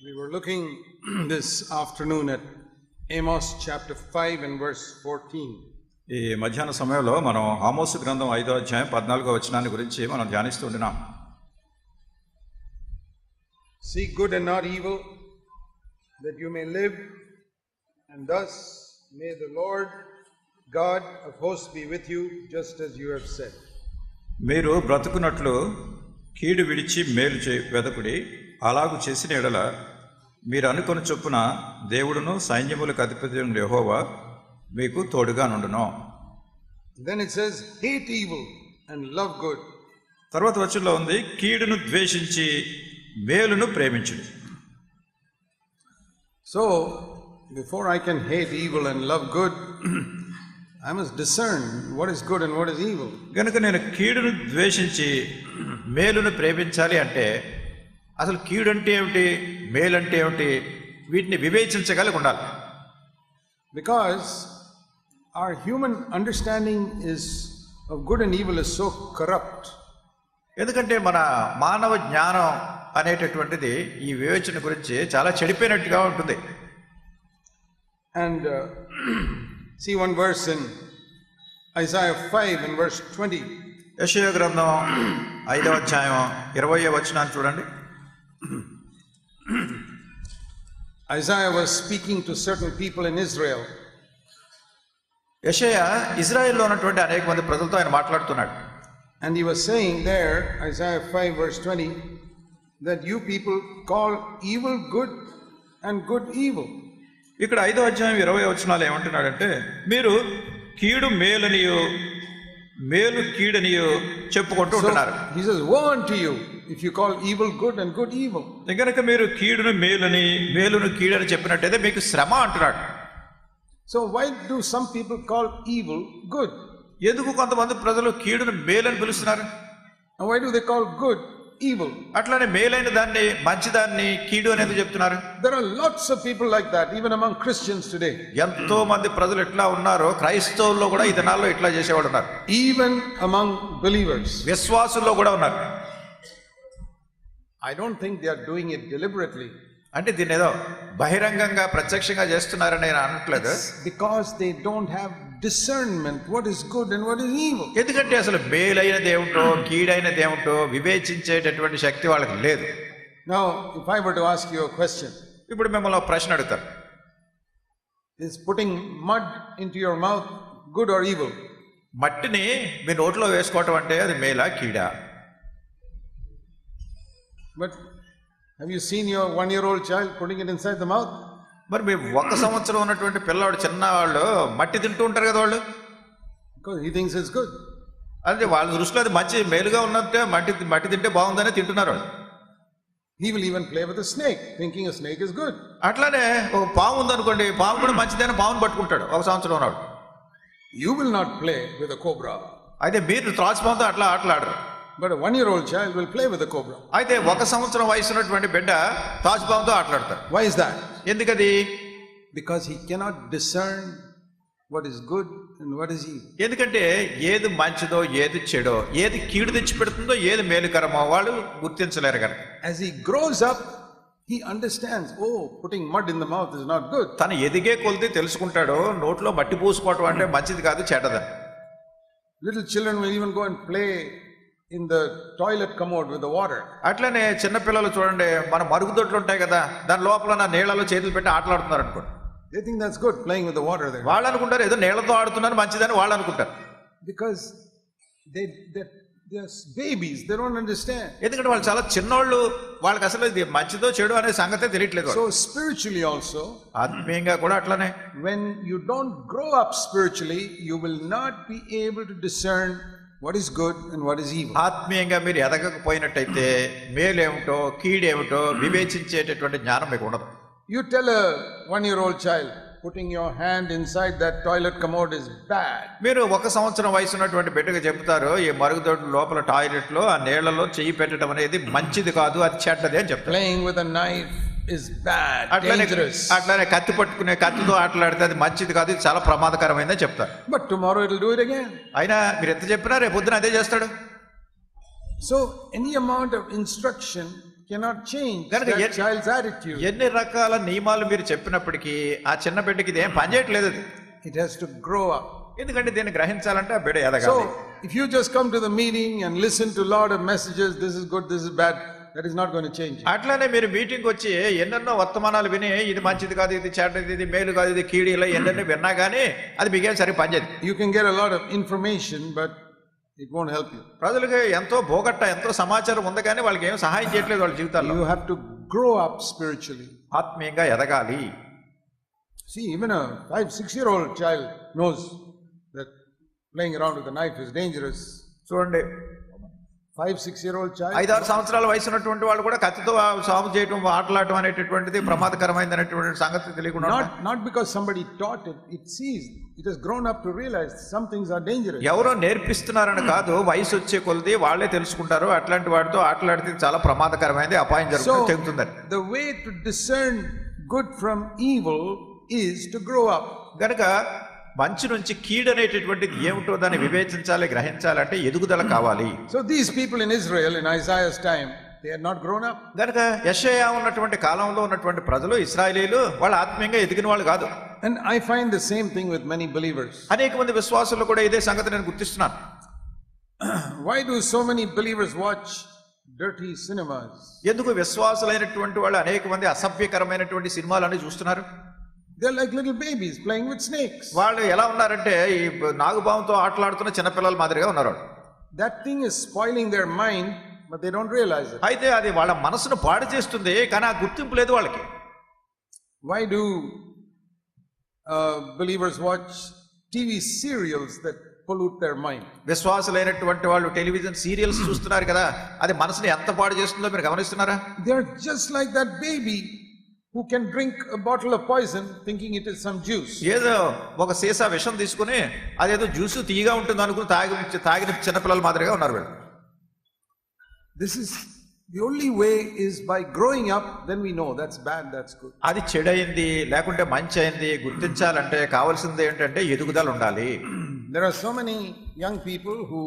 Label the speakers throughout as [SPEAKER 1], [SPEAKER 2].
[SPEAKER 1] We were looking this afternoon at Amos chapter 5 and verse 14.
[SPEAKER 2] ఈ మధ్యాహ్న సమయంలో మనం ఆమోసు గ్రంథం 5వ అధ్యాయం 14వ వచనాన్ని గురించి మనం ధ్యానిస్తుంటున్నాం.
[SPEAKER 1] Seek good and not evil, that you may live, and thus may the Lord God of hosts be with you, just as you have said.
[SPEAKER 2] మీరు బ్రతుకున్నట్లు కీడు విడిచి మేలు వెదకుడి, అలాగు చేసిన ఎడల మీరు అనుకుని చొప్పున దేవుడును సైన్యములకు అధిపతి యెహోవా మీకు తోడుగా నుండును.
[SPEAKER 1] Then it says, hate evil and love good.
[SPEAKER 2] తర్వాత వచనంలో ఉంది, కీడును ద్వేషించి మేలును ప్రేమించుడి.
[SPEAKER 1] So before I can hate evil and love good, I must discern what is good and what is evil.
[SPEAKER 2] కనుక నేను కీడును ద్వేషించి మేలును ప్రేమించాలి అంటే అసలు కీడు అంటే ఏమిటి, మేలు అంటే ఏమిటి, వీటిని వివేచించగలిగి ఉండాలి.
[SPEAKER 1] Because our human understanding of good and evil is so corrupt.
[SPEAKER 2] ఎందుకంటే మన మానవ జ్ఞానం అనేటటువంటిది ఈ వివేచన గురించి చాలా చెడిపోయినట్టుగా ఉంటుంది.
[SPEAKER 1] And see one verse in Isaiah 5 and verse 20.
[SPEAKER 2] యెషయా గ్రంథం 5వ అధ్యాయం 20వ వచనాన్ని చూడండి.
[SPEAKER 1] Isaiah was speaking to certain people in Israel.
[SPEAKER 2] యెషయా ఇజ్రాయెల్లో ఉన్నటువంటి అనేక మంది ప్రజలతో ఆయన మాట్లాడుతున్నాడు.
[SPEAKER 1] And he was saying there, Isaiah 5 verse 20, that you people call evil good and good evil.
[SPEAKER 2] ఇక్కడ 5వ అధ్యాయం 20వ వచనాలు ఏమంటున్నాడంటే, మీరు కీడు మేలనియో మేలు కీడనియో చెప్పుకుంటూ ఉంటున్నారు.
[SPEAKER 1] He says, woe unto you if you call evil good and good evil.
[SPEAKER 2] కనుక మీరు కీడును మేలని మేలును కీడని చెప్పినట్టయితే మీకు శ్రమ అంటున్నాడు.
[SPEAKER 1] So why do some people call evil good?
[SPEAKER 2] ఎందుకు కొంతమంది ప్రజలు కీడును మేలని పిలుస్తున్నారు?
[SPEAKER 1] And why do they call good evil?
[SPEAKER 2] అట్లానే మేలైన దాన్ని మంచిదాన్ని కీడు అనేది చెప్తున్నారు.
[SPEAKER 1] There are lots of people like that even among Christians today.
[SPEAKER 2] ఎంతో మంది ప్రజలు ఎట్లా ఉన్నారో క్రైస్తవుల్లో కూడా ఈ దినాల్లో ఇట్లా చేసేవాడు ఉన్నారు.
[SPEAKER 1] Even among believers.
[SPEAKER 2] విశ్వాసుల్లో కూడా ఉన్నారు.
[SPEAKER 1] I don't think they are doing it deliberately.
[SPEAKER 2] అంటే దీన్ని ఏదో బహిరంగంగా ప్రత్యక్షంగా చేస్తున్నారని నేను అనట్లేదు.
[SPEAKER 1] Because they don't have discernment what is good and what is evil.
[SPEAKER 2] ఎందుకంటే అసలు మేలైనది ఏమిటో కీడైనది ఏమిటో వివేచించేటటువంటి శక్తి వాళ్ళకి లేదు.
[SPEAKER 1] Now if I were to ask you a question,
[SPEAKER 2] ఇప్పుడు మిమ్మల్ని ఒక ప్రశ్న అడుగుతారు,
[SPEAKER 1] is putting mud into your mouth good or evil?
[SPEAKER 2] మట్టిని మీ నోట్లో వేసుకోవటం అంటే అది మేలా కీడా?
[SPEAKER 1] But have you seen your 1-year-old child putting it inside the mouth?
[SPEAKER 2] మరి మీ 1 సంవత్సరం ఉన్నటువంటి పిల్లవాడు చిన్నవాళ్ళు మట్టి తింటూ ఉంటారు కదా వాళ్ళు.
[SPEAKER 1] Because he thinks it's good.
[SPEAKER 2] అంటే వాళ్ళ దృష్టిలో అది మంచి మేలుగా ఉన్నట్టే మట్టి తింటే బాగుందని తింటున్నారు వాళ్ళు.
[SPEAKER 1] He will even play with a snake thinking a snake is good.
[SPEAKER 2] అట్లానే ఒక పాము ఉందనుకోండి, పాము కూడా మంచిదని పామును పట్టుకుంటాడు 1 సంవత్సరం ఉన్నాడు.
[SPEAKER 1] You will not play with a cobra.
[SPEAKER 2] అయితే మీరు త్రాచుపాముతో అట్లా ఆటలాడరు.
[SPEAKER 1] But a 1-year-old child will play with a cobra.
[SPEAKER 2] అయితే 1 సంవత్సరం వయసు ఉన్నటువంటి బిడ్డ త్రాచుపాముతో ఆటలాడతారు.
[SPEAKER 1] Why is that?
[SPEAKER 2] ఎందుకది?
[SPEAKER 1] Because he cannot discern what is good and what is evil.
[SPEAKER 2] ఎందుకంటే ఏది మంచిదో ఏది చెడో, ఏది కీడు తెచ్చి పెడుతుందో ఏది మేలుకరమో వాళ్ళు గుర్తించలేరు కనుక.
[SPEAKER 1] As he grows up, he understands, oh, putting mud in the mouth is not good.
[SPEAKER 2] తను ఎదిగే కొలిది తెలుసుకుంటాడు, నోట్లో మట్టి పూసుకోవటం అంటే మంచిది కాదు, చెడ్డదని.
[SPEAKER 1] Little children will even go and play in the toilet commode with the water.
[SPEAKER 2] అట్లనే చిన్నపిల్లలు చూడండి, మన మరుగుదొడ్లు ఉంటాయి కదా, దాని లోపల నా నీళ్ళలో చేతులు పెట్టి ఆటలాడుతున్నారు అనుకోండి.
[SPEAKER 1] They think that's good, playing with the water there.
[SPEAKER 2] వాళ్ళు అనుకుంటారు ఏదో నీళ్ళతో ఆడుతున్నారు మంచిదని వాళ్ళు అనుకుంటారు.
[SPEAKER 1] Because they're babies, they don't understand.
[SPEAKER 2] ఎందుకంటే వాళ్ళు చాలా చిన్నోళ్ళు, వాళ్ళకి అసలు ఇది మంచిదో చెడు అనే సంగతే తెలియట్లేదు.
[SPEAKER 1] So spiritually also,
[SPEAKER 2] ఆత్మీయంగా కూడా అట్లనే,
[SPEAKER 1] when you don't grow up spiritually, you will not be able to discern what is good and what is evil.
[SPEAKER 2] ఆత్మీయంగా మీరు ఎదగకపోయినట్టయితే మేలేమిటో కీడేమిటో వివేచించేటటువంటి జ్ఞానం మీకు ఉండదు.
[SPEAKER 1] You tell a 1-year-old child putting your hand inside that toilet commode is bad.
[SPEAKER 2] మీరు 1 సంవత్సరం వయసు ఉన్నటువంటి బిడ్డకు చెప్తారు, ఈ మరుగుదొడ్ల లోపల టాయిలెట్ లో ఆ నీళ్లలో చెయ్యి పెట్టడం అనేది మంచిది కాదు, అది చెడ్డది అని చెప్తారు.
[SPEAKER 1] Playing with a knife is bad, dangerous.
[SPEAKER 2] అట్లానే కత్తి పట్టుకునే కత్తితో ఆటలాడితే అది మంచిది కాదు, ఇది చాలా ప్రమాదకరమైందని చెప్తారు.
[SPEAKER 1] But tomorrow it will do it again.
[SPEAKER 2] అయినా మీరు ఎంత చెప్పినా రేపు పొద్దున అదే చేస్తాడు.
[SPEAKER 1] So any amount of instruction cannot change
[SPEAKER 2] కనుక
[SPEAKER 1] that child's attitude.
[SPEAKER 2] ఎన్ని రకాల నియమాలు మీరు చెప్పినప్పటికీ ఆ చిన్న బిడ్డకి ఇదేం పనిచేయట్లేదు అది.
[SPEAKER 1] It has to grow up.
[SPEAKER 2] ఎందుకంటే దీన్ని గ్రహించాలంటే ఆ బిడ్డ ఎదగాలి.
[SPEAKER 1] So if you just come to the meeting and listen to a lot of messages, this is good, this is bad, that is not going to change.
[SPEAKER 2] అట్లానే మీరు meeting వచ్చి ఎన్నెన్నో వర్తమానాలు విని ఇది మంచిది కాదు, ఇది చెడ్డది, ఇది మేలు కాదు, ఇది కీడు, ఇలా ఎన్నెన్నో విన్నా కానీ అది మీకేం సరిగ్గా పనిచేయదు.
[SPEAKER 1] You can get a lot of information, but it won't help you.
[SPEAKER 2] ప్రజలకు ఎంతో భోగట్ట, ఎంతో సమాచారం ఉంది కానీ వాళ్ళకి ఏం సహాయం చేయట్లేదు వాళ్ళ జీవితాల్లో.
[SPEAKER 1] You have to grow up spiritually.
[SPEAKER 2] ఆత్మీయంగా ఎదగాలి.
[SPEAKER 1] See, even a 5-6-year-old child knows that playing around with a knife is dangerous.
[SPEAKER 2] చూడండి,
[SPEAKER 1] 5-6-year-old child.
[SPEAKER 2] 5-6 సంవత్సరాల వయసు ఉన్నటువంటి వాళ్ళు కూడా కత్తితో సాగు చేయడం, ఆటలాడటం అనేటటువంటిది ప్రమాదకరమైనది అనేటువంటి సంగతి తెలియకుండా.
[SPEAKER 1] Not because somebody taught it, it sees, it has grown up to realize some things are dangerous.
[SPEAKER 2] ఎవరో నేర్పిస్తున్నారని కాదు, వయసు వచ్చే కొలది వాళ్ళే తెలుసుకుంటారు అట్లాంటి వాటితో ఆటలాడితే చాలా ప్రమాదకరమైనది, అపాయం జరుగుతుంది, తెగుతుందని.
[SPEAKER 1] The way to discern good from evil is to grow up.
[SPEAKER 2] గనుక మంచి నుంచి కీడు అనేటటువంటిది ఏమిటో దాన్ని వివేచించాలి, గ్రహించాలంటే ఎదుగుదల కావాలి.
[SPEAKER 1] So these people in Israel in Isaiah's time, they had not grown up.
[SPEAKER 2] గనుక యెషయా ఉన్నటువంటి కాలంలో ఉన్నటువంటి ప్రజలు, ఇశ్రాయేలీయులు, వాళ్ళు ఆత్మీయంగా ఎదిగిన వాళ్ళు కాదు.
[SPEAKER 1] And I find the same thing with many believers.
[SPEAKER 2] అనేక మంది విశ్వాసులు కూడా ఇదే సంగతి నేను గుర్తిస్తున్నాను.
[SPEAKER 1] Why do so many believers watch dirty cinemas?
[SPEAKER 2] ఎందుకు విశ్వాసులైనటువంటి వాళ్ళు అనేక మంది అసభ్యకరమైనటువంటి సినిమాలన్నీ చూస్తున్నారు?
[SPEAKER 1] They're like little babies playing with snakes.
[SPEAKER 2] వాళ్ళు ఎలా ఉన్నారంటే ఈ నాగుపాముతో ఆటలాడుతున్న చిన్నపిల్లల మాదిరిగా ఉన్నారు.
[SPEAKER 1] That thing is spoiling their mind, but they don't realize it.
[SPEAKER 2] అయితే అది వాళ్ళ మనసును పాడు చేస్తుంది, కానీ ఆ గుర్తింపు లేదు వాళ్ళకి.
[SPEAKER 1] Why do believers watch TV serials that pollute their mind?
[SPEAKER 2] విశ్వాసులైనటువంటి వాళ్ళు టెలివిజన్ సీరియల్స్ చూస్తున్నారు కదా, అది మనసుని ఎంత పాడు చేస్తుందో మీరు గమనిస్తున్నారా?
[SPEAKER 1] They are just like that baby who can drink a bottle of poison thinking it is some juice.
[SPEAKER 2] ఏదో ఒక సీసా విషం తీసుకుని అదేదో జ్యూస్ తీయగా ఉంటుంది అనుకుని తాగిన చిన్నపిల్లల మాదిరిగా ఉన్నారు వీళ్ళు.
[SPEAKER 1] This is the only way is by growing up, then we know that's bad, that's good.
[SPEAKER 2] అది చెడైంది లేకుంటే మంచి అయింది గుర్తించాలంటే కావాల్సింది ఏంటంటే ఎదుగుదల ఉండాలి.
[SPEAKER 1] There are so many young people who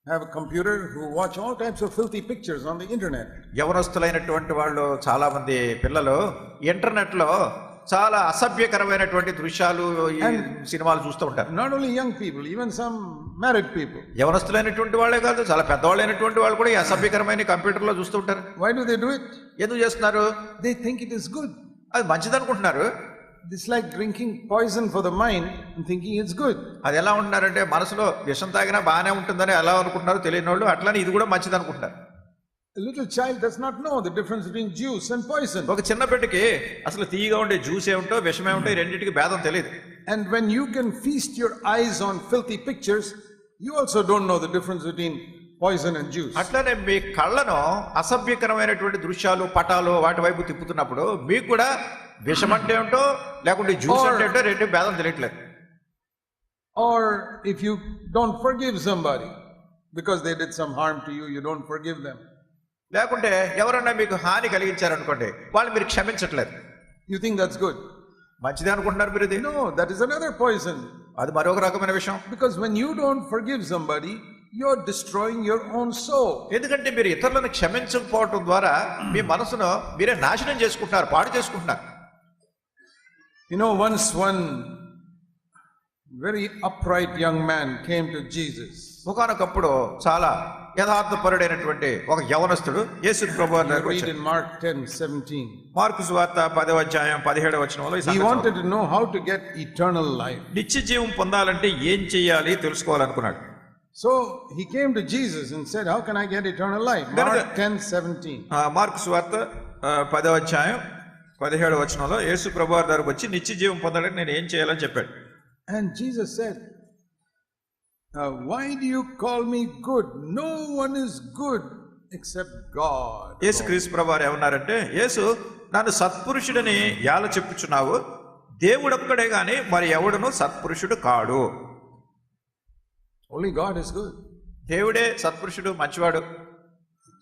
[SPEAKER 1] have a computer who watch all types of filthy pictures on the internet.
[SPEAKER 2] యవనస్తులైనటువంటి వాళ్ళు చాలా మంది పిల్లలు ఇంటర్నెట్ లో చాలా అసభ్యకరమైనటువంటి దృశ్యాలు, సినిమాలు చూస్తూ ఉంటారు.
[SPEAKER 1] Not only young people, even some married people.
[SPEAKER 2] యవనస్తులైనటువంటి వాళ్ళే కాదు, చాలా పెద్దవాళ్ళైనటువంటి వాళ్ళు కూడా ఈ అసభ్యకరమైన కంప్యూటర్ లో చూస్తూ ఉంటారు.
[SPEAKER 1] Why do they do it?
[SPEAKER 2] ఎందుకు చేస్తున్నారు?
[SPEAKER 1] They think it is good.
[SPEAKER 2] అది మంచిది అనుకుంటున్నారు.
[SPEAKER 1] It's like drinking poison for the mind and thinking it's good.
[SPEAKER 2] అది ఎలా ఉంటున్నారంటే మనసులో విషం తాగినా బాగానే ఉంటుందని ఎలా అనుకుంటున్నారు తెలియని వాళ్ళు, అట్లానే ఇది కూడా మంచిది అనుకుంటున్నారు.
[SPEAKER 1] A little child does not know the difference between juice and poison.
[SPEAKER 2] ఒక చిన్న బిడ్డకి అసలు తీయగా ఉండే జ్యూస్ ఏమిటో విషం ఏమిటో ఈ రెండింటికి భేదం తెలియదు.
[SPEAKER 1] And when you can feast your eyes on filthy pictures, you also don't know the difference between poison and juice.
[SPEAKER 2] అట్లానే మీ కళ్ళను అసభ్యకరమైనటువంటి దృశ్యాలు, పటాలు వాటి వైపు తిప్పుతున్నప్పుడు మీకు కూడా విషం అంటే ఏమిటో లేకుంటే జ్యూస్ అంటే ఏంటో రెండు భేదం తెలియట్లేదు.
[SPEAKER 1] Or if you don't forgive somebody because they did some harm to you, you don't forgive them.
[SPEAKER 2] లేకుంటే ఎవరన్నా మీకు హాని కలిగించారనుకోండి, వాళ్ళు మీరు క్షమించట్లేదు.
[SPEAKER 1] You think that's good?
[SPEAKER 2] మంచిదే అనుకుంటున్నారు మీరు.
[SPEAKER 1] No, that is another poison.
[SPEAKER 2] అది మరొక రకమైన విషయం.
[SPEAKER 1] Because when you don't forgive somebody, you're destroying your own soul.
[SPEAKER 2] ఎందుకంటే మీరు ఇతరులను క్షమించకపోవటం ద్వారా మీ మనసును మీరే నాశనం చేసుకుంటున్నారు, పాడు చేసుకుంటున్నారు.
[SPEAKER 1] You know, once one very upright young man came to Jesus.
[SPEAKER 2] ఒకనొకప్పుడు చాలా యథార్థపరుడైనటువంటి ఒక యవనస్తుడు యేసు ప్రభువు దగ్గరికి
[SPEAKER 1] Read
[SPEAKER 2] వచ్చాడు.
[SPEAKER 1] in Mark 10:17.
[SPEAKER 2] మార్కు సువార్త 10వ అధ్యాయం 17వ వచనంలో ఈ
[SPEAKER 1] He
[SPEAKER 2] సంగతి
[SPEAKER 1] wanted to know how to get eternal life.
[SPEAKER 2] నిత్య జీవం పొందాలంటే ఏం చేయాలి తెలుసుకోవాలనుకున్నాడు.
[SPEAKER 1] So he came to Jesus and said, how can I get eternal life? Mark 10:17.
[SPEAKER 2] Mark సువార్త 10వ అధ్యాయం 17వ వచనంలో యేసు ప్రభువు దగ్గరికి వచ్చి నిత్య జీవం పొందాలంటే నేను ఏం చేయాలని చెప్పాడు.
[SPEAKER 1] And Jesus said, why do you call me good? No one is good except God.
[SPEAKER 2] యేసుక్రీస్తు ప్రభువారు ఏమన్నారంటే, యేసు నన్ను సత్పురుషుడని ఎలా చెప్పుచున్నావు? దేవుడొక్కడే గాని మరి ఎవడును సత్పురుషుడు కాడు.
[SPEAKER 1] Only God is good.
[SPEAKER 2] దేవుడే సత్పురుషుడు, మంచివాడు.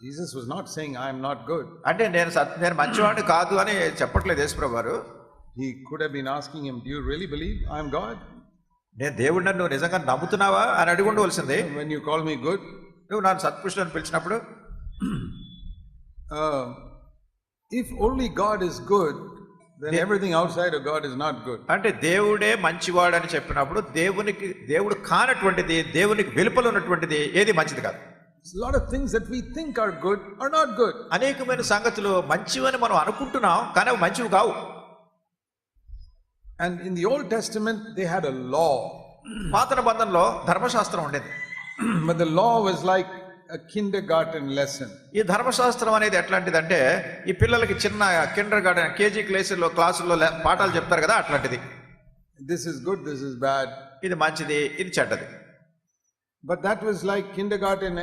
[SPEAKER 1] Jesus was not saying I am not good.
[SPEAKER 2] అంటే నేను మంచివాడిని కాదు అని చెప్పట్లేదు యేసు ప్రభువారు.
[SPEAKER 1] He could have been asking him, do you really believe I am God?
[SPEAKER 2] నేను దేవుడిని నువ్వు నిజంగా నమ్ముతున్నావా అని అడిగి ఉండవలసింది.
[SPEAKER 1] When you call me good.
[SPEAKER 2] నువ్వు నన్ను సత్పురుషుడు అని పిలిచినప్పుడు.
[SPEAKER 1] if only God is good, then everything outside of God is not good.
[SPEAKER 2] అంటే దేవుడే మంచివాడు అని చెప్పినప్పుడు దేవుడు కానటువంటిది, దేవునికి వెలుపల ఉన్నటువంటిది ఏది మంచిది కాదు.
[SPEAKER 1] A lot of things that we think are good are not good.
[SPEAKER 2] అనేకమైన సంగతులు మంచివని మనం అనుకుంటున్నాం, కానీ అవి మంచివి కావు.
[SPEAKER 1] And in the Old Testament they had a law.
[SPEAKER 2] పాత నిబంధనలో ధర్మశాస్త్రం ఉండేది.
[SPEAKER 1] But the law was like a kindergarten lesson.
[SPEAKER 2] ఈ ధర్మశాస్త్రం అనేది ఎట్లాంటిదంటే ఈ పిల్లలకి చిన్న కిండర్ గార్డెన్ కేజీ క్లాసుల్లో పాఠాలు చెప్తారు కదా, అట్లాంటిది.
[SPEAKER 1] This is good, this is bad.
[SPEAKER 2] ఇది మంచిది, ఇది చెడ్డది.
[SPEAKER 1] But that was like kindergarten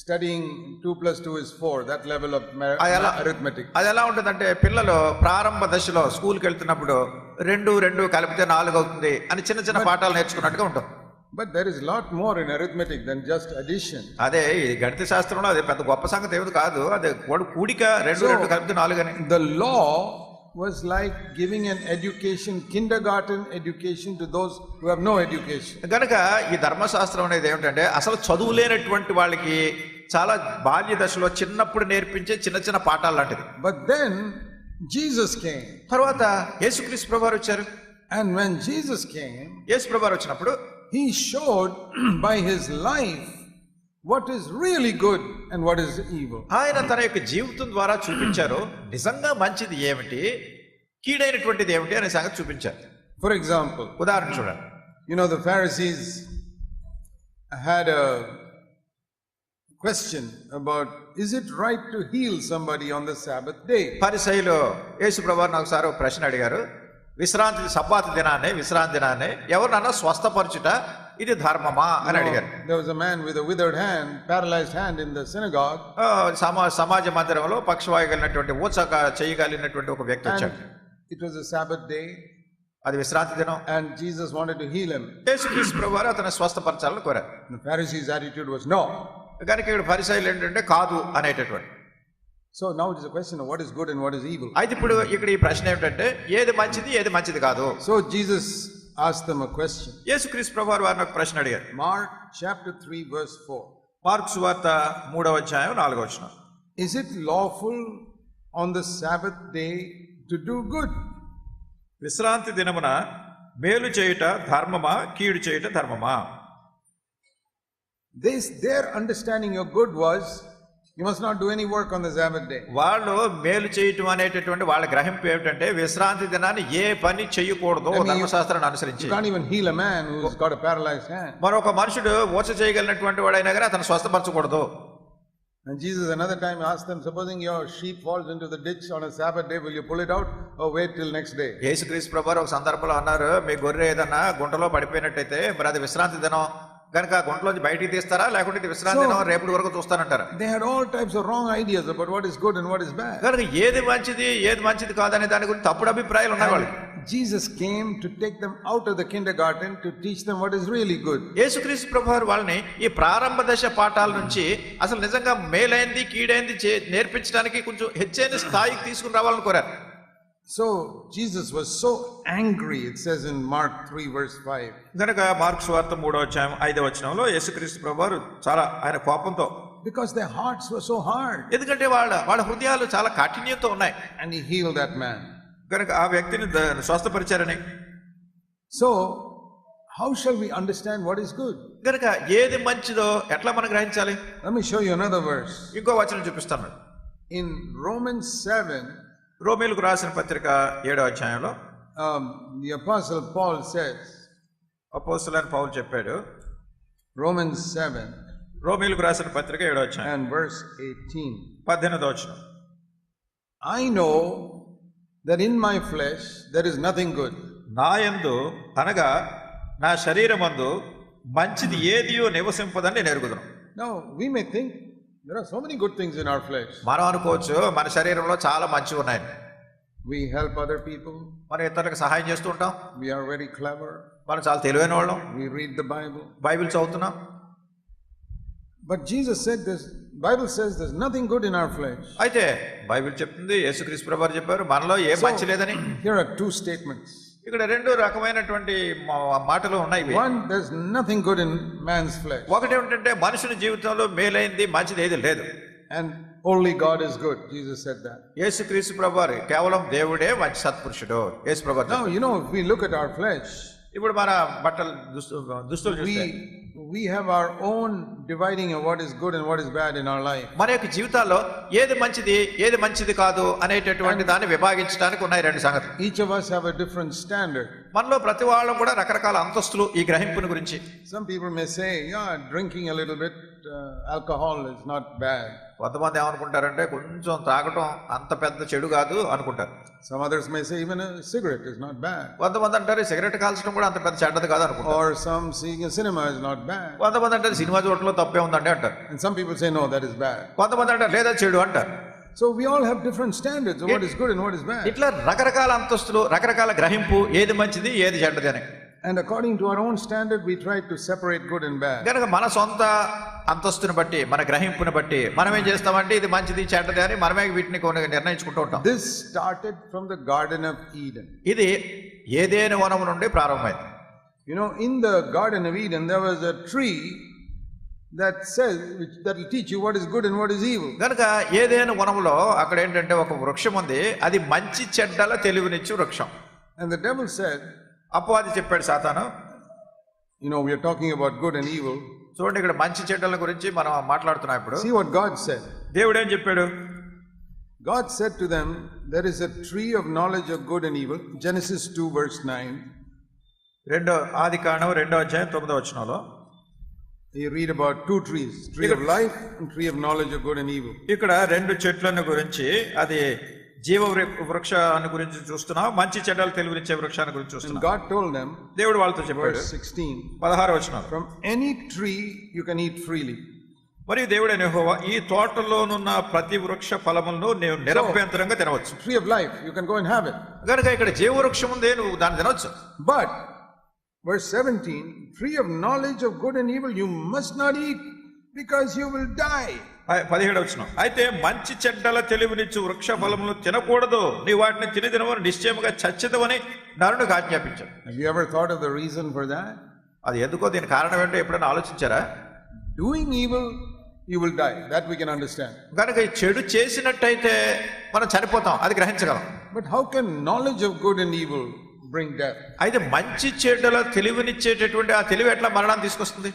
[SPEAKER 1] studying 2 + 2 is 4, that level of arithmetic.
[SPEAKER 2] అది ఎలా ఉంటుందంటే పిల్లలు ప్రారంభ దశలో స్కూల్కి వెళ్తున్నప్పుడు 2 కలిపితే 4 అవుతుంది అని చిన్న చిన్న పాఠాలు నేర్చుకున్నట్టుగా ఉంటుంది.
[SPEAKER 1] But there is a lot more in arithmetic than just addition.
[SPEAKER 2] అదే ఈ గణిత శాస్త్రంలో అది పెద్ద గొప్ప సంగతి ఏమిటి కాదు, అదే కూడిక 2 కలిపితే 4 అని.
[SPEAKER 1] The law was like giving an education, kindergarten education to those who have no education.
[SPEAKER 2] కనుక ఈ ధర్మశాస్త్రం అనేది ఏమిటంటే అసలు చదువు లేనటువంటి వాళ్ళకి చాలా బాల్య దశలో చిన్నప్పుడు నేర్పించే చిన్న చిన్న పాఠాలు లాంటిది.
[SPEAKER 1] But then Jesus came.
[SPEAKER 2] తర్వాత యేసుక్రీస్తు ప్రభువారు వచ్చారు.
[SPEAKER 1] And when Jesus came,
[SPEAKER 2] యేసు ప్రభువారు వచ్చినప్పుడు
[SPEAKER 1] he showed by his life what is really good and what is evil.
[SPEAKER 2] ఆయన తన యొక్క జీవితం ద్వారా చూపించారు నిజంగా మంచిది ఏమిటి, కీడైనటువంటిది ఏమిటి అనే సంగతి చూపించారు.
[SPEAKER 1] For example,
[SPEAKER 2] ఉదాహరణ చూడండి.
[SPEAKER 1] you know, the Pharisees had a question about, is it right to heal somebody on the Sabbath day?
[SPEAKER 2] పరిసయ్యులు యేసు ప్రభువారిని ఒకసారి ఒక ప్రశ్న అడిగారు. సబ్బాతు దినాన్ని ఎవరినన్నా స్వస్థపరచుట ఇది ధర్మమా అని అడిగారు.
[SPEAKER 1] There was a man with a withered hand, paralyzed hand in the synagogue.
[SPEAKER 2] సమాజ మందిరంలో పక్షవాయు కలిగినటువంటి ఊచక చేయగలిగినటువంటి ఒక వ్యక్తి వచ్చాడు.
[SPEAKER 1] It was a Sabbath day.
[SPEAKER 2] అది విశ్రాంతి దినం.
[SPEAKER 1] And Jesus wanted to heal him.
[SPEAKER 2] యేసుక్రీస్తు ప్రభువారు అతను స్వస్థపరచాలని కోరారు.
[SPEAKER 1] The Pharisees' attitude was no.
[SPEAKER 2] కనుక ఇక్కడ పరిసయ్యులు ఏంటంటే కాదు అనేటటువంటి.
[SPEAKER 1] So now it is a question of what is good and what is evil.
[SPEAKER 2] అయితే ఇప్పుడు ఇక్కడ ఈ ప్రశ్న ఏమిటంటే ఏది మంచిది ఏది మంచిది కాదు.
[SPEAKER 1] So Jesus asked them a question.
[SPEAKER 2] యేసుక్రీస్తు ప్రభువారు వారిని ఒక ప్రశ్న అడిగారు.
[SPEAKER 1] Mark chapter 3 verse 4.
[SPEAKER 2] మార్కు సువార్త 3వ అధ్యాయం 4వ వచనం.
[SPEAKER 1] Is it lawful on the Sabbath day to do good?
[SPEAKER 2] విశ్రాంతి దినమున మేలు చేయుట ధర్మమా, కీడు చేయుట ధర్మమా?
[SPEAKER 1] Their understanding of good was, you must not do any work on the Sabbath day.
[SPEAKER 2] వాళ్ళు మేలు చేయటం అనేటటువంటి వాళ్ళ గ్రహింపు ఏమిటంటే విశ్రాంతి దినాన్ని ఏ పని చేయకూడదు ధర్మశాస్త్రాన్ని అనుసరించి.
[SPEAKER 1] You can't even heal a man who's got a paralyzed hand.
[SPEAKER 2] మరొక మనుషుడు ఊచ చేయగలిగినటువంటి వాడైనా కానీ అతను స్వస్థపరచకూడదు.
[SPEAKER 1] And Jesus another time asked them, supposing your sheep falls into the ditch on a Sabbath day, will you pull it out or wait till next day?
[SPEAKER 2] యేసుక్రీస్తు ప్రభువారు ఒక సందర్భంలో అన్నారు, మీ గొర్రె ఏదన్నా గుంటలో పడిపోయినట్టయితే మరి అది విశ్రాంతి దినం కనుక గుంటలోంచి బయటికి తీస్తారా లేకుంటే ఇది విశ్రాంతి దినం రేపటి వరకు చూస్తానంటారా?
[SPEAKER 1] They had all types of wrong ideas about what is good and what is bad.
[SPEAKER 2] కనుక ఏది మంచిది కాదనే దాని గురించి తప్పుడు అభిప్రాయాలు ఉన్నాయి వాళ్ళకి.
[SPEAKER 1] Jesus came to take them out of the kindergarten to teach them what is really good.
[SPEAKER 2] యేసుక్రీస్తు ప్రభువారు వాళ్ళని ఈ ప్రారంభ దశ పాఠాల నుంచి అసలు నిజంగా మేలైంది కీడైంది నేర్పించడానికి కొంచెం హెచ్చైన స్థాయికి తీసుకుని రావాలని కోరారు.
[SPEAKER 1] So Jesus was so angry, it says in Mark 3 verse 5.
[SPEAKER 2] గనుక మార్కు సువార్త 3వ అధ్యాయం 5వ వచనంలో యేసుక్రీస్తు ప్రభువారు చాలా ఆయన కోపంతో,
[SPEAKER 1] because their hearts were so hard,
[SPEAKER 2] ఎందుకంటే వాళ్ళ హృదయాలు చాలా కాఠిన్యంతో ఉన్నాయి.
[SPEAKER 1] and he healed that man.
[SPEAKER 2] కనుక ఆ వ్యక్తిని స్వస్థపరిచారని.
[SPEAKER 1] So how shall we understand what is good?
[SPEAKER 2] కనుక ఏది మంచిదో ఎట్లా మనం గ్రహించాలి?
[SPEAKER 1] Let me show you another verse.
[SPEAKER 2] ఇంకో వచనం చూపిస్తాను.
[SPEAKER 1] In Romans 7,
[SPEAKER 2] రోమీయులకు రాసిన పత్రిక 7వ అధ్యాయంలో
[SPEAKER 1] the apostle Paul says,
[SPEAKER 2] అపోస్తలుడైన పౌలు చెప్పాడు,
[SPEAKER 1] Romans 7
[SPEAKER 2] రోమీయులకు రాసిన పత్రిక 7వ అధ్యాయం
[SPEAKER 1] and verse 18.
[SPEAKER 2] 18వ వచనం.
[SPEAKER 1] I know that in my flesh there is nothing good.
[SPEAKER 2] నా యందు అనగా నా శరీరమందు మంచిది ఏదియో నివసింపదని నేను ఎరుగుదును.
[SPEAKER 1] Now we may think there are so many good things in our flesh.
[SPEAKER 2] మనం అనుకోవచ్చు మన శరీరంలో చాలా మంచివి ఉన్నాయి.
[SPEAKER 1] We help other people.
[SPEAKER 2] మనం ఇతరులకు సహాయం చేస్తూ ఉంటాం.
[SPEAKER 1] We are very clever.
[SPEAKER 2] మనం చాలా తెలివైన వాళ్ళం.
[SPEAKER 1] We read the Bible.
[SPEAKER 2] Bible చదువుతున్నాం.
[SPEAKER 1] But Jesus said this, Bible says there's nothing good in our flesh.
[SPEAKER 2] అయితే బైబిల్ చెప్తుంది, యేసుక్రీస్తు ప్రభువారు చెప్పారు మనలో ఏ మంచి లేదని.
[SPEAKER 1] Here are two statements.
[SPEAKER 2] ఇక్కడ రెండు రకమైనటువంటి మాటలు ఉన్నాయి.
[SPEAKER 1] One, there's nothing good in man's flesh.
[SPEAKER 2] ఒకటి ఏంటంటే మనుషుని జీవితంలో మేలైంది మంచిది ఏది లేదు.
[SPEAKER 1] and only God is good. Jesus said that.
[SPEAKER 2] యేసుక్రీస్తు ప్రభువారు కేవలం దేవుడే మంచి సత్పురుషుడు. యేసు ప్రభువారు
[SPEAKER 1] Now, if we look at our flesh,
[SPEAKER 2] ఇప్పుడు మన బట్టలు దుస్తులు చూస్తే
[SPEAKER 1] we have our own dividing of what is good and what is bad in our life.
[SPEAKER 2] మన యొక్క జీవితాల్లో ఏది మంచిది కాదు అనేటటువంటి దాన్ని విభాగించడానికి ఉన్నాయి రెండు సంగతులు.
[SPEAKER 1] Each of us have a different standard.
[SPEAKER 2] మనలో ప్రతి వాళ్ళు కూడా రకరకాల అంతస్తులు ఈ గ్రహింపుని గురించి.
[SPEAKER 1] Some people may say, drinking a little bit alcohol is not bad.
[SPEAKER 2] కొంతమంది ఏమనుకుంటారంటే కొంచెం తాగటం అంత పెద్ద చెడు కాదు అనుకుంటారు.
[SPEAKER 1] Some others may say even a cigarette is not bad.
[SPEAKER 2] కొంతమంది అంటారు సిగరెట్ కాల్చడం కూడా అంత పెద్ద చెడ్డది కాదు అనుకుంటారు.
[SPEAKER 1] Or some seeing a cinema is not bad.
[SPEAKER 2] కొంతమంది అంటారు సినిమా చూడటంలో తప్పే ఉందండి అంటారు.
[SPEAKER 1] And some people say no, that is bad.
[SPEAKER 2] కొంతమంది అంటారు లేదా చెడు అంటారు.
[SPEAKER 1] So we all have different standards of what is good and what is bad.
[SPEAKER 2] ఇట్లా రకరకాల అంతస్తులు, రకరకాల గ్రహింపు, ఏది మంచిది ఏది చెడ్డది అని.
[SPEAKER 1] And according to our own standard we try to separate good and bad.
[SPEAKER 2] కనుక మన సొంత అంతస్తుని బట్టి, మన గ్రహింపుని బట్టి మనం ఏం చేస్తామంటే ఇది మంచిది చెడ్డది అని మనమే వీటిని కొన్ని నిర్ణయించుకుంటూ ఉంటాం.
[SPEAKER 1] This started from the Garden of Eden.
[SPEAKER 2] ఇది ఏదెను వనము నుండి ప్రారంభమైంది.
[SPEAKER 1] In the Garden of Eden there was a tree that says that will teach you what is good and what is evil.
[SPEAKER 2] కనుక ఏదెను వనములో అక్కడ ఏంటంటే ఒక వృక్షం ఉంది, అది మంచి చెడ్డల తెలివినిచ్చు వృక్షం.
[SPEAKER 1] And the devil said,
[SPEAKER 2] అపవాది చెప్పాడు సాతాను,
[SPEAKER 1] we are talking about good and evil.
[SPEAKER 2] చూడండి ఇక్కడ మంచి చెడ్డల గురించి మనం మాట్లాడుతున్నాం ఇప్పుడు.
[SPEAKER 1] See what God said.
[SPEAKER 2] దేవుడు ఏం చెప్పాడు?
[SPEAKER 1] God said to them, there is a tree of knowledge of good and evil. Genesis 2 verse 9.
[SPEAKER 2] ఆదికాండం 2వ అధ్యాయం 9వ వచనంలో
[SPEAKER 1] you read about two trees, tree of life and tree of knowledge of good and evil.
[SPEAKER 2] ఇక్కడ రెండు చెట్లను గురించి, అది జీవ వృక్షాన్ని గురించి చూస్తున్నాం, మంచి చెడ్డలు తెలివినిచ్చే వృక్షాన్ని గురించి చూస్తున్నాం.
[SPEAKER 1] God told them,
[SPEAKER 2] దేవుడు వాళ్ళతో చెప్పాడు, 16వ వచనం,
[SPEAKER 1] from any tree you can eat freely.
[SPEAKER 2] మరియు దేవుడైన యెహోవా, ఈ తోటలోనున్న ప్రతి వృక్ష ఫలములను నేను నిరభ్యంతరంగా తినవచ్చు.
[SPEAKER 1] Tree of life, you can go and have it.
[SPEAKER 2] కనుక ఇక్కడ జీవ వృక్షం ఉంది, నువ్వు దాన్ని తినవచ్చు.
[SPEAKER 1] But verse 17, tree of knowledge of good and evil you must not eat because you will die.
[SPEAKER 2] 17వ వచనం, అయితే మంచి చెడ్డల తెలివినిచ్చు వృక్ష ఫలములను తినకూడదు, నీ వాటిని తినవని నిశ్చయముగా చచ్చితవని నరునికి ఆజ్ఞాపించాడు.
[SPEAKER 1] Have you ever thought of the reason for that?
[SPEAKER 2] అది ఎందుకో, దీని కారణం ఏంటో ఎప్పుడైనా ఆలోచించారా?
[SPEAKER 1] Doing evil you will die, that we can understand.
[SPEAKER 2] కనుక ఈ చెడు చేసినట్టయితే మనం చనిపోతాం, అది గ్రహించగలం.
[SPEAKER 1] But how can knowledge of good and evil bring death?
[SPEAKER 2] అయితే మంచి చెడ్డల తెలివినిచ్చేటటువంటి ఆ తెలివి ఎట్లా మరణాన్ని తీసుకొస్తుంది?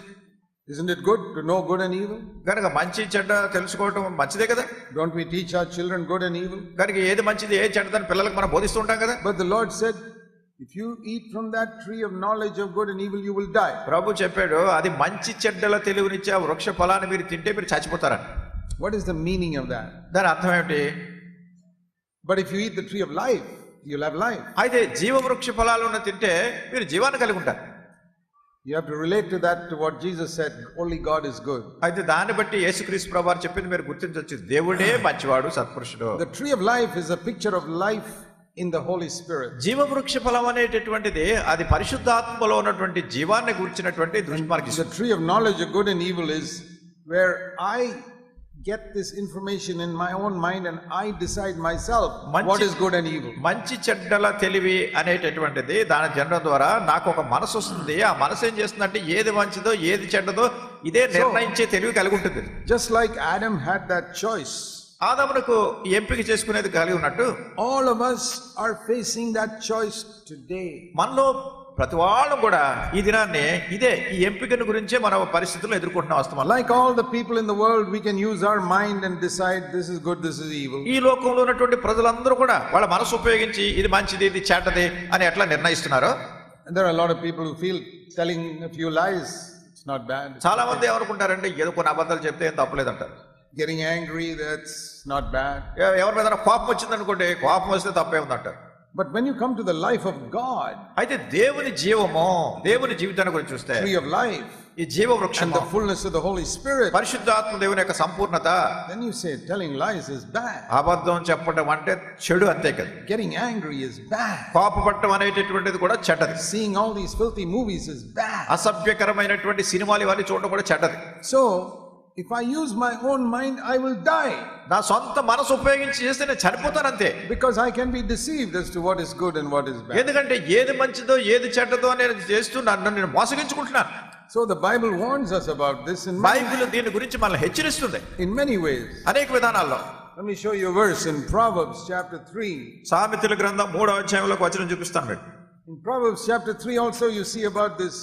[SPEAKER 1] Isn't it good to know good and evil?
[SPEAKER 2] కనుక మంచి చెడ్డ తెలుసుకోవటం మంచిదే కదా.
[SPEAKER 1] Don't we teach our children good and evil?
[SPEAKER 2] కనుక ఏది మంచిది ఏ చెడ్డదని పిల్లలకు మనం బోధిస్తూ ఉంటాం కదా.
[SPEAKER 1] But the Lord said, if you eat from that tree of knowledge of good and evil you will die.
[SPEAKER 2] ప్రభు చెప్పాడు, అది మంచి చెడ్డల తెలివినిచ్చే ఆ వృక్ష ఫలాన్ని మీరు తింటే మీరు చచ్చిపోతారని.
[SPEAKER 1] What is the meaning of that?
[SPEAKER 2] దాని అర్థం ఏమిటి?
[SPEAKER 1] But if you eat the tree of life you'll have life.
[SPEAKER 2] అయితే జీవ వృక్ష ఫలాలను తింటే మీరు జీవాన్ని కలిగి ఉంటారు.
[SPEAKER 1] You have to relate to that, to what Jesus said, only God is good.
[SPEAKER 2] అయితే దాన్ని బట్టి యేసుక్రీస్తు ప్రభువారు చెప్పింది మీరు గుర్తించవచ్చు, దేవుడే మంచివాడు, సత్పురుషుడు.
[SPEAKER 1] The tree of life is a picture of life in the Holy Spirit.
[SPEAKER 2] జీవ వృక్ష ఫలం అనేటటువంటిది అది పరిశుద్ధాత్మలో ఉన్నటువంటి జీవాన్ని గురించినటువంటి దృష్టి మనకి.
[SPEAKER 1] The tree of knowledge of good and evil is where I get this information in my own mind and I decide myself what is good and evil.
[SPEAKER 2] మంచి చెడ్డల తెలివి అనేటటువంటిది దాని జనడం ద్వారా నాకు ఒక మనసు వస్తుంది. ఆ మనసు ఏం చేస్తుందంటే ఏది మంచిదో ఏది చెడ్డదో ఇదే నిర్ణయించే తెలివి కలిగి ఉంటుంది.
[SPEAKER 1] Just like Adam had that choice,
[SPEAKER 2] ఆదామునకు ఎంపిక చేసుకునేది కలిగి ఉన్నట్టు
[SPEAKER 1] all of us are facing that choice today.
[SPEAKER 2] మనలో ప్రతి వాళ్ళు కూడా ఈ దినాన్ని ఇదే ఈ ఎంపికను గురించే మన పరిస్థితుల్లో ఎదుర్కొంటున్న వస్తాం.
[SPEAKER 1] Like all the people in the world, we can use our mind and decide this is good, this is evil.
[SPEAKER 2] ఈ లోకంలో ఉన్నటువంటి ప్రజలందరూ కూడా వాళ్ళ మనసు ఉపయోగించి ఇది మంచిది ఇది చెడ్డది అని ఎట్లా నిర్ణయిస్తున్నారు.
[SPEAKER 1] And there are a lot of people who feel telling a few lies, it's not bad.
[SPEAKER 2] చాలా మంది ఏమనుకుంటారంటే ఏదో కొన్ని అబద్ధాలు చెప్తే ఏం తప్పలేదంటారు.
[SPEAKER 1] Getting angry, that's not bad.
[SPEAKER 2] ఎవరి మీద కోపం వచ్చిందనుకోండి, కోపం వస్తే తప్పే ఉందంటారు.
[SPEAKER 1] But when you come to the life of God,
[SPEAKER 2] అయితే దేవుని జీవము, దేవుని జీవితాన్ని గురించి చూస్తే
[SPEAKER 1] tree of life,
[SPEAKER 2] ఈ జీవ వృక్షం
[SPEAKER 1] and the fullness of the Holy Spirit,
[SPEAKER 2] పరిశుద్ధాత్మ దేవుని యొక్క సంపూర్ణత,
[SPEAKER 1] then you say telling lies is bad.
[SPEAKER 2] అబద్ధం చెప్పడం అంటే చెడు అంతే కదా.
[SPEAKER 1] Getting angry is bad.
[SPEAKER 2] కోపపడటం అనేటటువంటిది కూడా చెడ్డది.
[SPEAKER 1] Seeing all these filthy movies is bad.
[SPEAKER 2] అసభ్యకరమైనటువంటి సినిమాలు ఇవన్నీ చూడడం కూడా చెడ్డది.
[SPEAKER 1] So if I use my own mind I will die.
[SPEAKER 2] నా సొంత మనసు ఉపయోగించి చేస్తే నేను చనిపోతాను అంతే.
[SPEAKER 1] Because I can be deceived as to what is good and what is bad.
[SPEAKER 2] ఎందుకంటే ఏది మంచిదో ఏది చెడ్డదో నేను చేస్తూ నన్ను నేను మోసగించుకుంటున్నాను.
[SPEAKER 1] So the Bible warns us about this
[SPEAKER 2] Bible దీని గురించి మనల్ని హెచ్చరిస్తుంది
[SPEAKER 1] in many ways.
[SPEAKER 2] అనేక విధానాల్లో.
[SPEAKER 1] Let me show you a verse in Proverbs chapter 3.
[SPEAKER 2] సామెతల గ్రంథం 3వ అధ్యాయంలో వచనం చూపిస్తాను మీకు.
[SPEAKER 1] In Proverbs chapter 3 also you see about this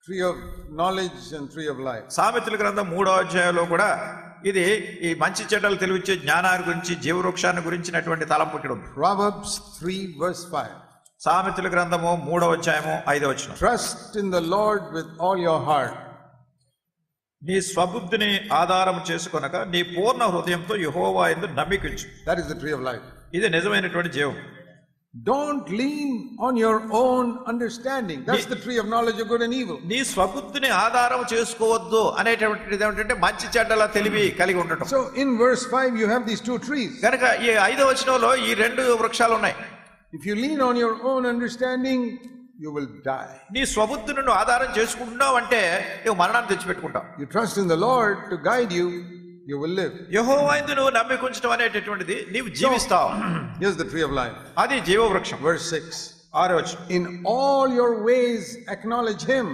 [SPEAKER 1] tree of knowledge and tree of life.
[SPEAKER 2] సామెతల గ్రంథం 3వ అధ్యాయంలో కూడా ఇది ఈ మంచి చెడ్డలు తెలివిచ్చే జ్ఞానాన్ని గురించి జీవవృక్షాన్ని గురించినటువంటి తలంపు ఇక్కడ ఉంది.
[SPEAKER 1] Proverbs 3 verse 5.
[SPEAKER 2] సామెతల గ్రంథము 3వ అధ్యాయము 5వ వచనం.
[SPEAKER 1] Trust in the Lord with all your heart.
[SPEAKER 2] నీ స్వబుద్ధిని ఆధారం చేసుకొనక నీ పూర్ణ హృదయంతో యెహోవా యందు నమ్మికించు.
[SPEAKER 1] That is the tree of life.
[SPEAKER 2] ఇది నిజమైనటువంటి జీవం.
[SPEAKER 1] Don't lean on your own understanding. That's the tree of knowledge of good and evil.
[SPEAKER 2] నీ స్వబుద్ధిని ఆధారం చేసుకోవద్దు అనేటువంటిది ఏమిటంటే మంచి చెడ్డల తెలివి కలిగి ఉండటం.
[SPEAKER 1] So in verse 5 you have these two trees.
[SPEAKER 2] కనుక ఈ 5వ వచనంలో ఈ రెండు వృక్షాలు ఉన్నాయి.
[SPEAKER 1] If you lean on your own understanding, you will die.
[SPEAKER 2] నీ స్వబుద్ధిని నువ్వు ఆధారం చేసుకుంటున్నావు అంటే నువ్వు మరణాన్ని తెచ్చిపెట్టుకుంటావు.
[SPEAKER 1] You trust in the Lord to guide you, you will live.
[SPEAKER 2] యెహోవా యందు నువ్వు నమ్మికుంచడం అనేటటువంటిది నీవు జీవిస్తావు.
[SPEAKER 1] Here's the tree of life.
[SPEAKER 2] అది జీవవృక్షం.
[SPEAKER 1] Verse 6.
[SPEAKER 2] 6వ వచనం.
[SPEAKER 1] In all your ways acknowledge him,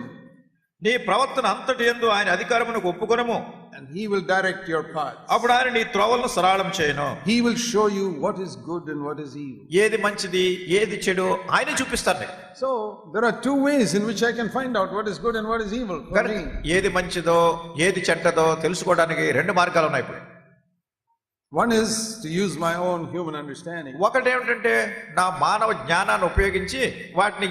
[SPEAKER 2] నీ ప్రవర్తన అంతటి యందు ఆయన అధికారమునకు ఒప్పుకొనము,
[SPEAKER 1] and he will direct your path.
[SPEAKER 2] అప్పుడు ఆయన నీ త్రోవలను సరళం చేయను.
[SPEAKER 1] He will show you what is good and what is evil.
[SPEAKER 2] ఏది మంచిది ఏది చెడు ఆయన చూపిస్తాడు నీకు.
[SPEAKER 1] So there are two ways in which I can find out what is good and what is evil for me.
[SPEAKER 2] ఏది మంచిదో ఏది చెడ్డదో తెలుసుకోవడానికి రెండు మార్గాలు ఉన్నాయి ఇప్పుడు.
[SPEAKER 1] One is to use my own human understanding.
[SPEAKER 2] ఒకటి ఏమిటంటే నా మానవ జ్ఞానాన్ని ఉపయోగించి వాటిని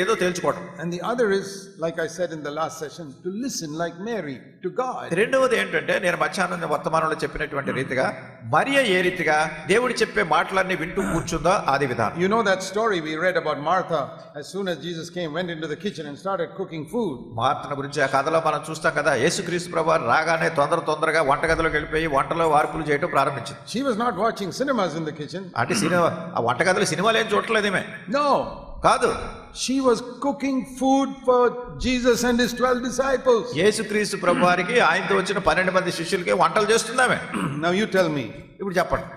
[SPEAKER 2] ఏదో తెలుసుకోవడం.
[SPEAKER 1] And the other is, like I said in the last session, to listen like Mary to God.
[SPEAKER 2] రెండవది ఏంటంటే నేను మధ్యాహ్నం వర్తమానంలో చెప్పినటువంటి రీతిగా మరియ ఏ రీతిగా దేవుడు చెప్పే మాటలన్నీ వింటూ కూర్చుందో అది విధానం.
[SPEAKER 1] You know that story we read about Martha, as soon as Jesus came, went into the kitchen and started cooking food.
[SPEAKER 2] మార్తను గురించి ఆ కథలో మనం చూస్తాం కదా. యేసుక్రీస్తు ప్రభువు రాగానే తొందరగా వంటగదిలోకి వెళ్ళిపోయి వంటలో వార్పులు చేయడం ప్రారంభించింది.
[SPEAKER 1] She was not watching cinemas in the kitchen.
[SPEAKER 2] అంటే సినిమా ఆ వంటగదిలో సినిమాలు ఏం చూడలేదేమే.
[SPEAKER 1] No,
[SPEAKER 2] కాదు.
[SPEAKER 1] She was cooking food for Jesus and his 12 disciples.
[SPEAKER 2] యేసుక్రీస్తు ప్రభువారికి ఆయనతో వచ్చిన 12 మంది శిష్యులకి వంటలు చేస్తుందామే.
[SPEAKER 1] Now you tell me.
[SPEAKER 2] ఇప్పుడు చెప్పండి.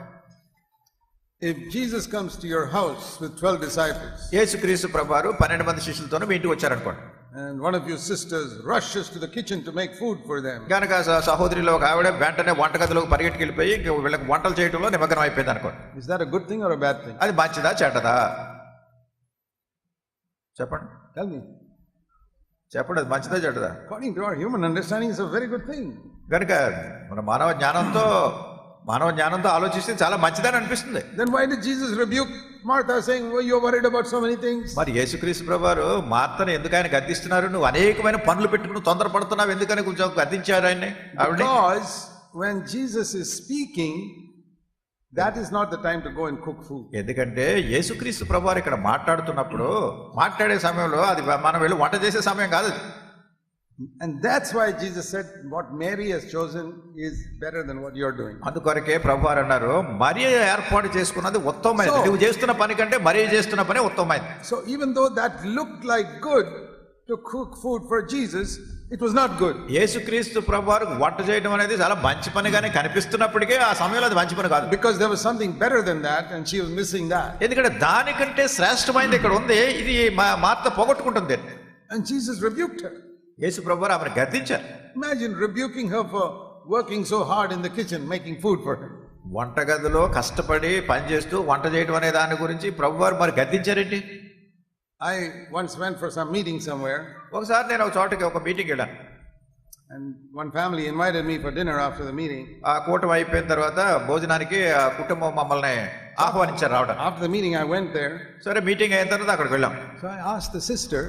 [SPEAKER 1] If Jesus comes to your house with 12 disciples.
[SPEAKER 2] యేసుక్రీస్తు ప్రభువారు 12 మంది శిష్యులతో మీ ఇంటికి వచ్చారనుకోండి.
[SPEAKER 1] And one of your sisters rushes to the kitchen to make food for them.
[SPEAKER 2] కనుక సహోదరిలో ఒక ఆవిడ వెంటనే వంటగదిలోకి పరిగెట్టుకు వెళ్ళిపోయి వీళ్ళకి వంటలు చేయడంలో నిమగ్నం అయిపోయింది అనుకోండి.
[SPEAKER 1] Is that a good thing or a bad thing?
[SPEAKER 2] అది మంచిదా చెడ్డదా చెప్పండి.
[SPEAKER 1] Tell me.
[SPEAKER 2] చెప్పండి అది మంచిదా చెడ్డదా?
[SPEAKER 1] According to our human understanding, it's a very good thing.
[SPEAKER 2] కనుక మన మానవ జ్ఞానంతో ఆలోచిస్తే చాలా మంచిదని అనిపిస్తుంది.
[SPEAKER 1] Then why did Jesus rebuke Martha, saying, "Oh, you're worried about so many things"?
[SPEAKER 2] మరి యేసుక్రీస్తు ప్రభువారు మార్తను ఎందుకు ఆయన గద్దిస్తున్నారు? నువ్వు అనేకమైన పనులు పెట్టుకుని తొందరపడుతున్నావు ఎందుకని కొంచెం గద్దించారు ఆయన్ని.
[SPEAKER 1] Because when Jesus is speaking, that is not the time to go and cook food.
[SPEAKER 2] ఎందుకంటే యేసుక్రీస్తు ప్రభువారు ఇక్కడ మాట్లాడుతున్నప్పుడు మాట్లాడే సమయంలో అది మనం వెళ్ళి వంట చేసే సమయం కాదు.
[SPEAKER 1] And that's why Jesus said what Mary has chosen is better than what you're doing.
[SPEAKER 2] అందుకొరకే ప్రభువారు అన్నారు మరియ ఏర్పాటు చేసుకున్నది ఉత్తమమైనది. నువ్వు చేస్తున్న పని కంటే మరియ చేస్తున్న పనే ఉత్తమమైనది.
[SPEAKER 1] So even though that looked like good to cook food for Jesus, it was not good.
[SPEAKER 2] యేసుక్రీస్తు ప్రభువారు వంట చేయడం అనేది చాలా మంచి పనిగానే కనిపిస్తున్నప్పటికీ ఆ సమయంలో అది మంచి పని కాదు.
[SPEAKER 1] Because there was something better than that and she was missing that.
[SPEAKER 2] ఎందుకంటే దానికంటే శ్రేష్టమైనది ఇక్కడ ఉంది, ఇది మార్త పోగొట్టుకుంటుంది.
[SPEAKER 1] And Jesus rebuked her.
[SPEAKER 2] యేసు ప్రభువారు ఆమెను గద్దించారు.
[SPEAKER 1] Imagine rebuking her for working so hard in the kitchen making food for her.
[SPEAKER 2] వంటగదిలో కష్టపడి పనిచేస్తూ వంట చేయడం అనే దాని గురించి ప్రభువారు మరి గద్దించారేంటి?
[SPEAKER 1] I once went for some meeting somewhere.
[SPEAKER 2] ఒకసారి నేను ఒక చోటకి ఒక మీటింగ్ వెళ్ళాను.
[SPEAKER 1] And one family invited me for dinner after the meeting.
[SPEAKER 2] ఆ కూటమి అయిపోయిన తర్వాత భోజనానికి ఆ కుటుంబం మమ్మల్ని ఆహ్వానించారు రావడం.
[SPEAKER 1] After the meeting I went there.
[SPEAKER 2] సరే మీటింగ్ అయిన తర్వాత అక్కడికి వెళ్ళాం.
[SPEAKER 1] So I asked the sister,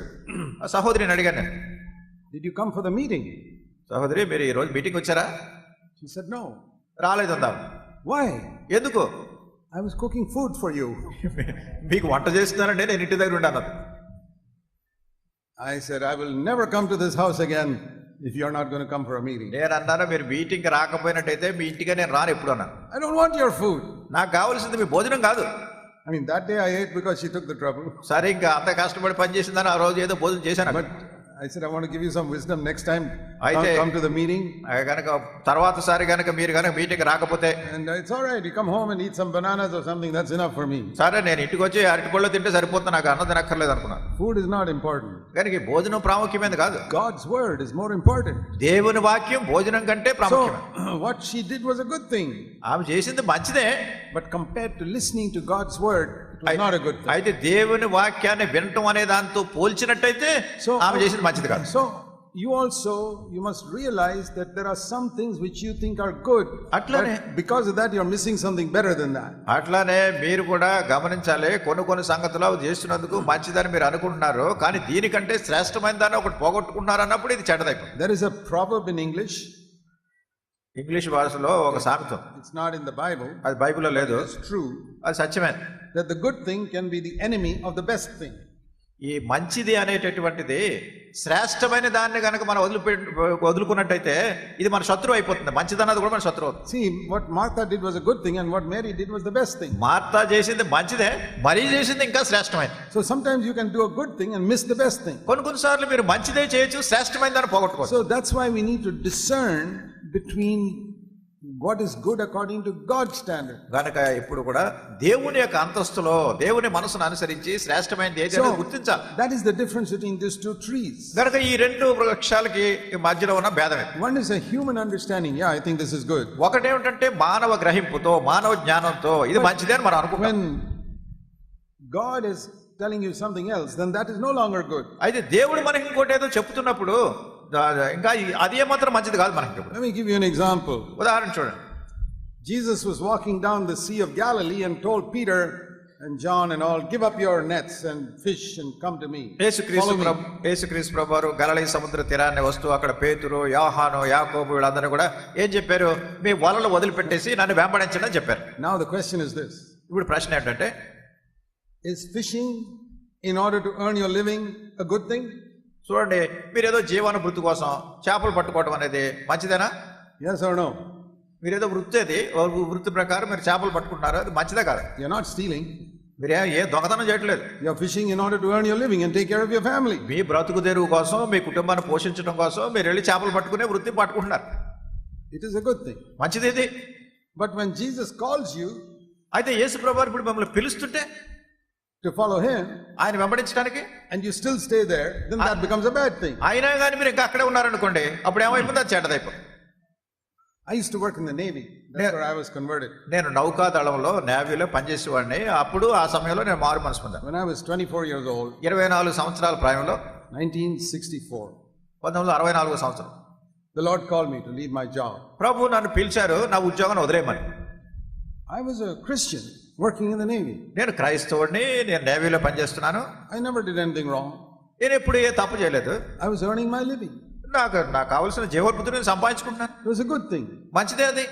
[SPEAKER 2] ఆ సహోదరిని అడిగాను,
[SPEAKER 1] "Did you come for the meeting?"
[SPEAKER 2] సహోదరి మీరు ఈ రోజు మీటింగ్ వచ్చారా?
[SPEAKER 1] She said, "No."
[SPEAKER 2] రాలేదు అందాం.
[SPEAKER 1] Why?
[SPEAKER 2] ఎందుకు?
[SPEAKER 1] I was cooking food for you.
[SPEAKER 2] మీకు వంట చేస్తున్నానంటే నేను ఇంటి దగ్గర ఉన్నాను.
[SPEAKER 1] I said, "I will never come to this house again if you're not going to come for a meeting."
[SPEAKER 2] నేను అన్నాను మీరు మీటింగ్ రాకపోయినట్టయితే మీ ఇంటిగా నేను రాను ఎప్పుడు అన్నాను.
[SPEAKER 1] I don't want your food.
[SPEAKER 2] నాకు కావాల్సింది మీ భోజనం కాదు.
[SPEAKER 1] I mean, that day I ate because she took the trouble.
[SPEAKER 2] సరే ఇంకా అంత కష్టపడి పని చేసిందని ఆ రోజు ఏదో భోజనం చేశాను.
[SPEAKER 1] But I said, I want to give you some wisdom next time.
[SPEAKER 2] Aithe-
[SPEAKER 1] Come to the meeting.
[SPEAKER 2] గనక తర్వాత సారి గనక మీరు గనక మీటింగ్ రాకపోతే
[SPEAKER 1] And it's all right. You come home and eat some bananas or something. That's enough for me.
[SPEAKER 2] సరే నేను ఇంటికి వచ్చి అరటిపళ్ళు తింటే సరిపోతుంది, నాకు అన్నం తినక్కర్లేదు అనుకున్నాను.
[SPEAKER 1] Food is not important.
[SPEAKER 2] కనుక ఈ భోజనం ప్రాముఖ్యమైనది కాదు,
[SPEAKER 1] God's word is more important.
[SPEAKER 2] దేవుని వాక్యం భోజనం కంటే
[SPEAKER 1] So,
[SPEAKER 2] ప్రాముఖ్యమే.
[SPEAKER 1] what she did was a good thing.
[SPEAKER 2] ఆమె చేసింది మంచిదే,
[SPEAKER 1] But compared to listening to God's word, it was not a good thing.
[SPEAKER 2] అయితే దేవుని వాక్యాన్ని వినటం అనే దాంతో పోల్చినట్టయితే ఆమె చేసింది మంచిది కాదు.
[SPEAKER 1] So, you must realize that there are some things which you think are good.
[SPEAKER 2] అట్లానే
[SPEAKER 1] Because of that, you're missing something better than that.
[SPEAKER 2] అట్లానే మీరు కూడా గమనించాలి, కొన్ని సంగతులు అవి చేస్తున్నందుకు మంచిదని మీరు అనుకుంటున్నారు, కానీ దీనికంటే శ్రేష్టమైన దాన్ని ఒకటి పోగొట్టుకుంటున్నారు అన్నప్పుడు ఇది చెడ్డదైపోయింది.
[SPEAKER 1] There is a proverb in English.
[SPEAKER 2] English భాషలో ఒక సామెత,
[SPEAKER 1] It's not in the Bible.
[SPEAKER 2] అది బైబిల్లో లేదు,
[SPEAKER 1] It's true
[SPEAKER 2] అది సత్యమే.
[SPEAKER 1] that the good thing can be the enemy of the best thing.
[SPEAKER 2] ఈ మంచిది అనేటటువంటిది శ్రేష్టమైన దాన్ని కనుక మనం వదులుకున్నట్టయితే ఇది మన శత్రువు అయిపోతుంది. మంచిదన్నది కూడా మన శత్రువు అవుతుంది.
[SPEAKER 1] See, what Martha did was a good thing and what Mary did was the best thing.
[SPEAKER 2] Martha చేసింది మంచిదే, మరీ చేసింది ఇంకా శ్రేష్టమైనది.
[SPEAKER 1] So sometimes you can do a good thing and miss the best thing.
[SPEAKER 2] కొన్నిసార్లు మీరు మంచిదే చేయొచ్చు, శ్రేష్టమైన దాన్ని పోగొట్టుకోవచ్చు.
[SPEAKER 1] So that's why we need to discern between what is good according to God's standard.
[SPEAKER 2] గనక ఇప్పుడు కూడా దేవుని యొక్క అంతస్తులో దేవుని మనసును అనుసరించి శ్రేష్టమైనది ఏది అనేది గుర్తించాలి.
[SPEAKER 1] That is the difference between these two trees.
[SPEAKER 2] గనక ఈ రెండు వృక్షాలకి మధ్యలో ఉన్న భేదమే.
[SPEAKER 1] One is a human understanding. Yeah, I think this is good.
[SPEAKER 2] ఒకటేమిటంటే మానవ గ్రహింపుతో, మానవ జ్ఞానంతో ఇది మంచిదే అని మనం అనుకుంటాం.
[SPEAKER 1] When God is telling you something else, then that is no longer good.
[SPEAKER 2] అయితే దేవుడు మనకి ఇంకోటి ఏదో చెప్తున్నప్పుడు ఇంకా అది ఏమాత్రం మంచిది కాదు మనకి.
[SPEAKER 1] Let me give you an example.
[SPEAKER 2] ఉదాహరణ చూడండి.
[SPEAKER 1] Jesus was walking down the Sea of Galilee and told Peter and John and all, give up your nets and fish and come to me.
[SPEAKER 2] యేసుక్రీస్తు ప్రభువారు గలిలయ సముద్ర తీరాన్ని వస్తూ అక్కడ పేతురు, యోహాను, యాకోబు వీళ్ళందరూ కూడా ఏం చెప్పారు? మీ వలలు వదిలిపెట్టేసి నన్ను వెంబడించండి అని చెప్పారు.
[SPEAKER 1] Now the question is this.
[SPEAKER 2] ఇప్పుడు ప్రశ్న ఏంటంటే,
[SPEAKER 1] is fishing in order to earn your living a good thing?
[SPEAKER 2] చూడండి, మీరు ఏదో జీవనాభివృద్ధి కోసం చేపలు పట్టుకోవడం అనేది మంచిదేనా?
[SPEAKER 1] Yes or no?
[SPEAKER 2] మీరు ఏదో వృత్తి ప్రకారం మీరు చేపలు పట్టుకుంటున్నారు, అది మంచిదే కాదు.
[SPEAKER 1] You're not stealing.
[SPEAKER 2] మీరు ఏ దొంగతనం చేయట్లేదు.
[SPEAKER 1] You're fishing in order to earn your living and take care of your family.
[SPEAKER 2] మీ బ్రతుకు తెరువు కోసం, మీ కుటుంబాన్ని పోషించడం కోసం మీరు వెళ్ళి చేపలు పట్టుకునే వృత్తి పట్టుకుంటున్నారు.
[SPEAKER 1] It is a good thing.
[SPEAKER 2] మంచిది ఇది.
[SPEAKER 1] But when Jesus calls you,
[SPEAKER 2] అయితే యేసు ప్రభువారు ఇప్పుడు మిమ్మల్ని పిలుస్తుంటే
[SPEAKER 1] to follow him,
[SPEAKER 2] ఆయన వెంబడించడానికి,
[SPEAKER 1] and you still stay there, then that becomes a bad thing.
[SPEAKER 2] అయినా కానీ మీరు ఇంకా అక్కడే ఉన్నారనుకోండి, అప్పుడు ఏమైపోతుంది? అది చెడ్డదైపోతుంది.
[SPEAKER 1] I used to work in the Navy. That's where I was converted.
[SPEAKER 2] నేను నౌకాదళంలో నేవీలో పనిచేసేవాడిని. అప్పుడు ఆ సమయంలో నేను మారు మనసు పొందాను.
[SPEAKER 1] When I was 24 years old,
[SPEAKER 2] 24 సంవత్సరాల ప్రాయంలో,
[SPEAKER 1] 1964,
[SPEAKER 2] 1964 సంవత్సరం,
[SPEAKER 1] the Lord called me to leave my job.
[SPEAKER 2] ప్రభు నన్ను పిలిచారు నా ఉద్యోగాన్ని వదిలేయమని.
[SPEAKER 1] I was a Christian working in the Navy.
[SPEAKER 2] నేను క్రైస్తవుడిని, నేను నేవీలో పనిచేస్తున్నాను.
[SPEAKER 1] I never did anything wrong.
[SPEAKER 2] నేను ఎప్పుడు ఏ తప్పు చేయలేదు.
[SPEAKER 1] I was earning my living.
[SPEAKER 2] నాకు కావాల్సిన జీవనోపాధిని సంపాదించుకుంటున్నాను.
[SPEAKER 1] It was a good thing.
[SPEAKER 2] మంచిదే అది.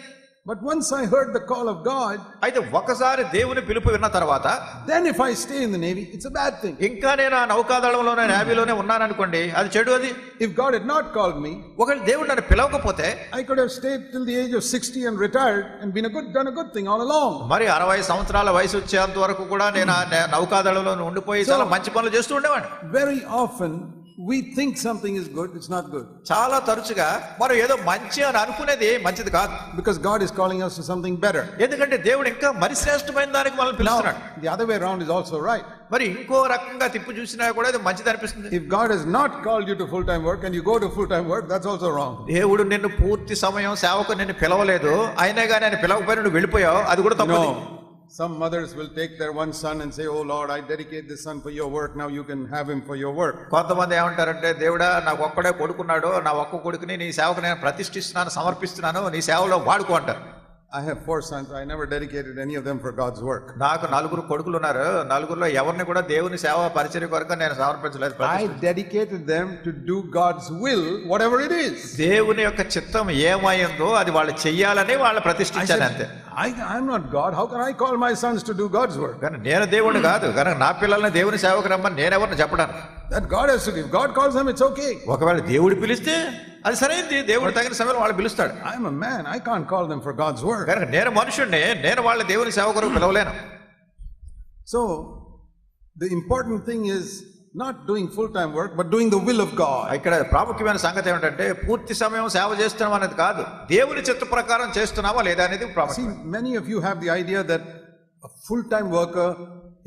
[SPEAKER 1] But once I heard the call of God,
[SPEAKER 2] అయితే ఒకసారి దేవుని పిలుపు విన్న తర్వాత,
[SPEAKER 1] then if I stay in the Navy, it's a bad thing.
[SPEAKER 2] ఇంకా నేను ఆ నౌకాదళంలోనే నేవీలోనే ఉన్నాను అనుకోండి, అది చెడు. అది
[SPEAKER 1] If God had not called me,
[SPEAKER 2] ఒకవేళ దేవుడు నన్ను పిలవకపోతే
[SPEAKER 1] I could have stayed till the age of 60 and retired and done a good thing all along.
[SPEAKER 2] మరి 60 సంవత్సరాల వయసు వచ్చేంత వరకు కూడా నేను ఆ నౌకాదళంలో ఉండిపోయి చాలా మంచి పనులు చేస్తూ ఉండేవాడిని.
[SPEAKER 1] Very often we think something is good, it's not good.
[SPEAKER 2] చాలా తరచుగా మనం ఏదో మంచి అని అనుకునేది మంచిది కాదు.
[SPEAKER 1] Because God is calling us to something better.
[SPEAKER 2] ఎందుకంటే దేవుడు ఇంకా మరి శ్రేష్టమైన దానికి మనల్ని పిలుస్తున్నాడు.
[SPEAKER 1] The other way around is also right.
[SPEAKER 2] మరి ఇంకో రకంగా తిప్పు చూసినా కూడా ఇది మంచిది అనిపిస్తుంది.
[SPEAKER 1] If God has not called you to full time work and you go to full time work, that's also wrong.
[SPEAKER 2] దేవుడు నిన్ను పూర్తి సమయం సేవకు నిన్ను పిలవలేదు, అయినా కానీ ఆయన పిలవకపోయినా నువ్వు వెళ్ళిపోయావు, అది కూడా తప్పు.
[SPEAKER 1] Some mothers will take their one son and say, oh Lord, I dedicate this son for your work, now you can have him for your work.
[SPEAKER 2] కొంతమంది ఏమంటారంటే, దేవుడా నాకు ఒక్కడే కొడుకున్నాడు, నా ఒక్క కొడుకుని నీ సేవకు నేను ప్రతిష్ఠిస్తున్నాను, సమర్పిస్తున్నాను, నీ సేవలో వాడుకో అంటారు.
[SPEAKER 1] I have 4 sons. I never dedicated any of them for God's work.
[SPEAKER 2] నాకు 4 కొడుకులు ఉన్నారు. 4లో ఎవరిని కూడా దేవుని సేవ పరిచర్య కొరకు నేను సమర్పించలేదు.
[SPEAKER 1] I dedicated them to do God's will, whatever it is.
[SPEAKER 2] దేవుని యొక్క చిత్తం ఏమైందో అది వాళ్ళు చెయ్యాలని వాళ్ళ ప్రతిష్ఠించాను అంతే.
[SPEAKER 1] I'm not God. How can I call my sons to do God's work?
[SPEAKER 2] కానీ నేను దేవుడిని కాదు, కనుక నా పిల్లల్ని దేవుని సేవకు రమ్మని నేనెవరిని చెప్పడానికి.
[SPEAKER 1] That God has to give. God calls them, it's okay.
[SPEAKER 2] ఒకవేళ దేవుడు పిలిస్తే అది సరైనది, దేవుడు తగిన సమయంలో వాళ్ళు పిలుస్తాడు.
[SPEAKER 1] I'm a man, I can't call them for God's work.
[SPEAKER 2] కనుక నేను మనుషుడిని, నేను వాళ్ళ దేవుని సేవ కొరకు పిలవలేను.
[SPEAKER 1] So the important thing is not doing full-time work, but doing the will of God.
[SPEAKER 2] ఇక్కడ ప్రాముఖ్యమైన సంగతి ఏమిటంటే పూర్తి సమయం సేవ చేస్తున్నాం అనేది కాదు, దేవుని చిత్త ప్రకారం చేస్తున్నామా లేదా అనేది
[SPEAKER 1] See,
[SPEAKER 2] ప్రాముఖ్యం.
[SPEAKER 1] many of you have the idea that a full-time worker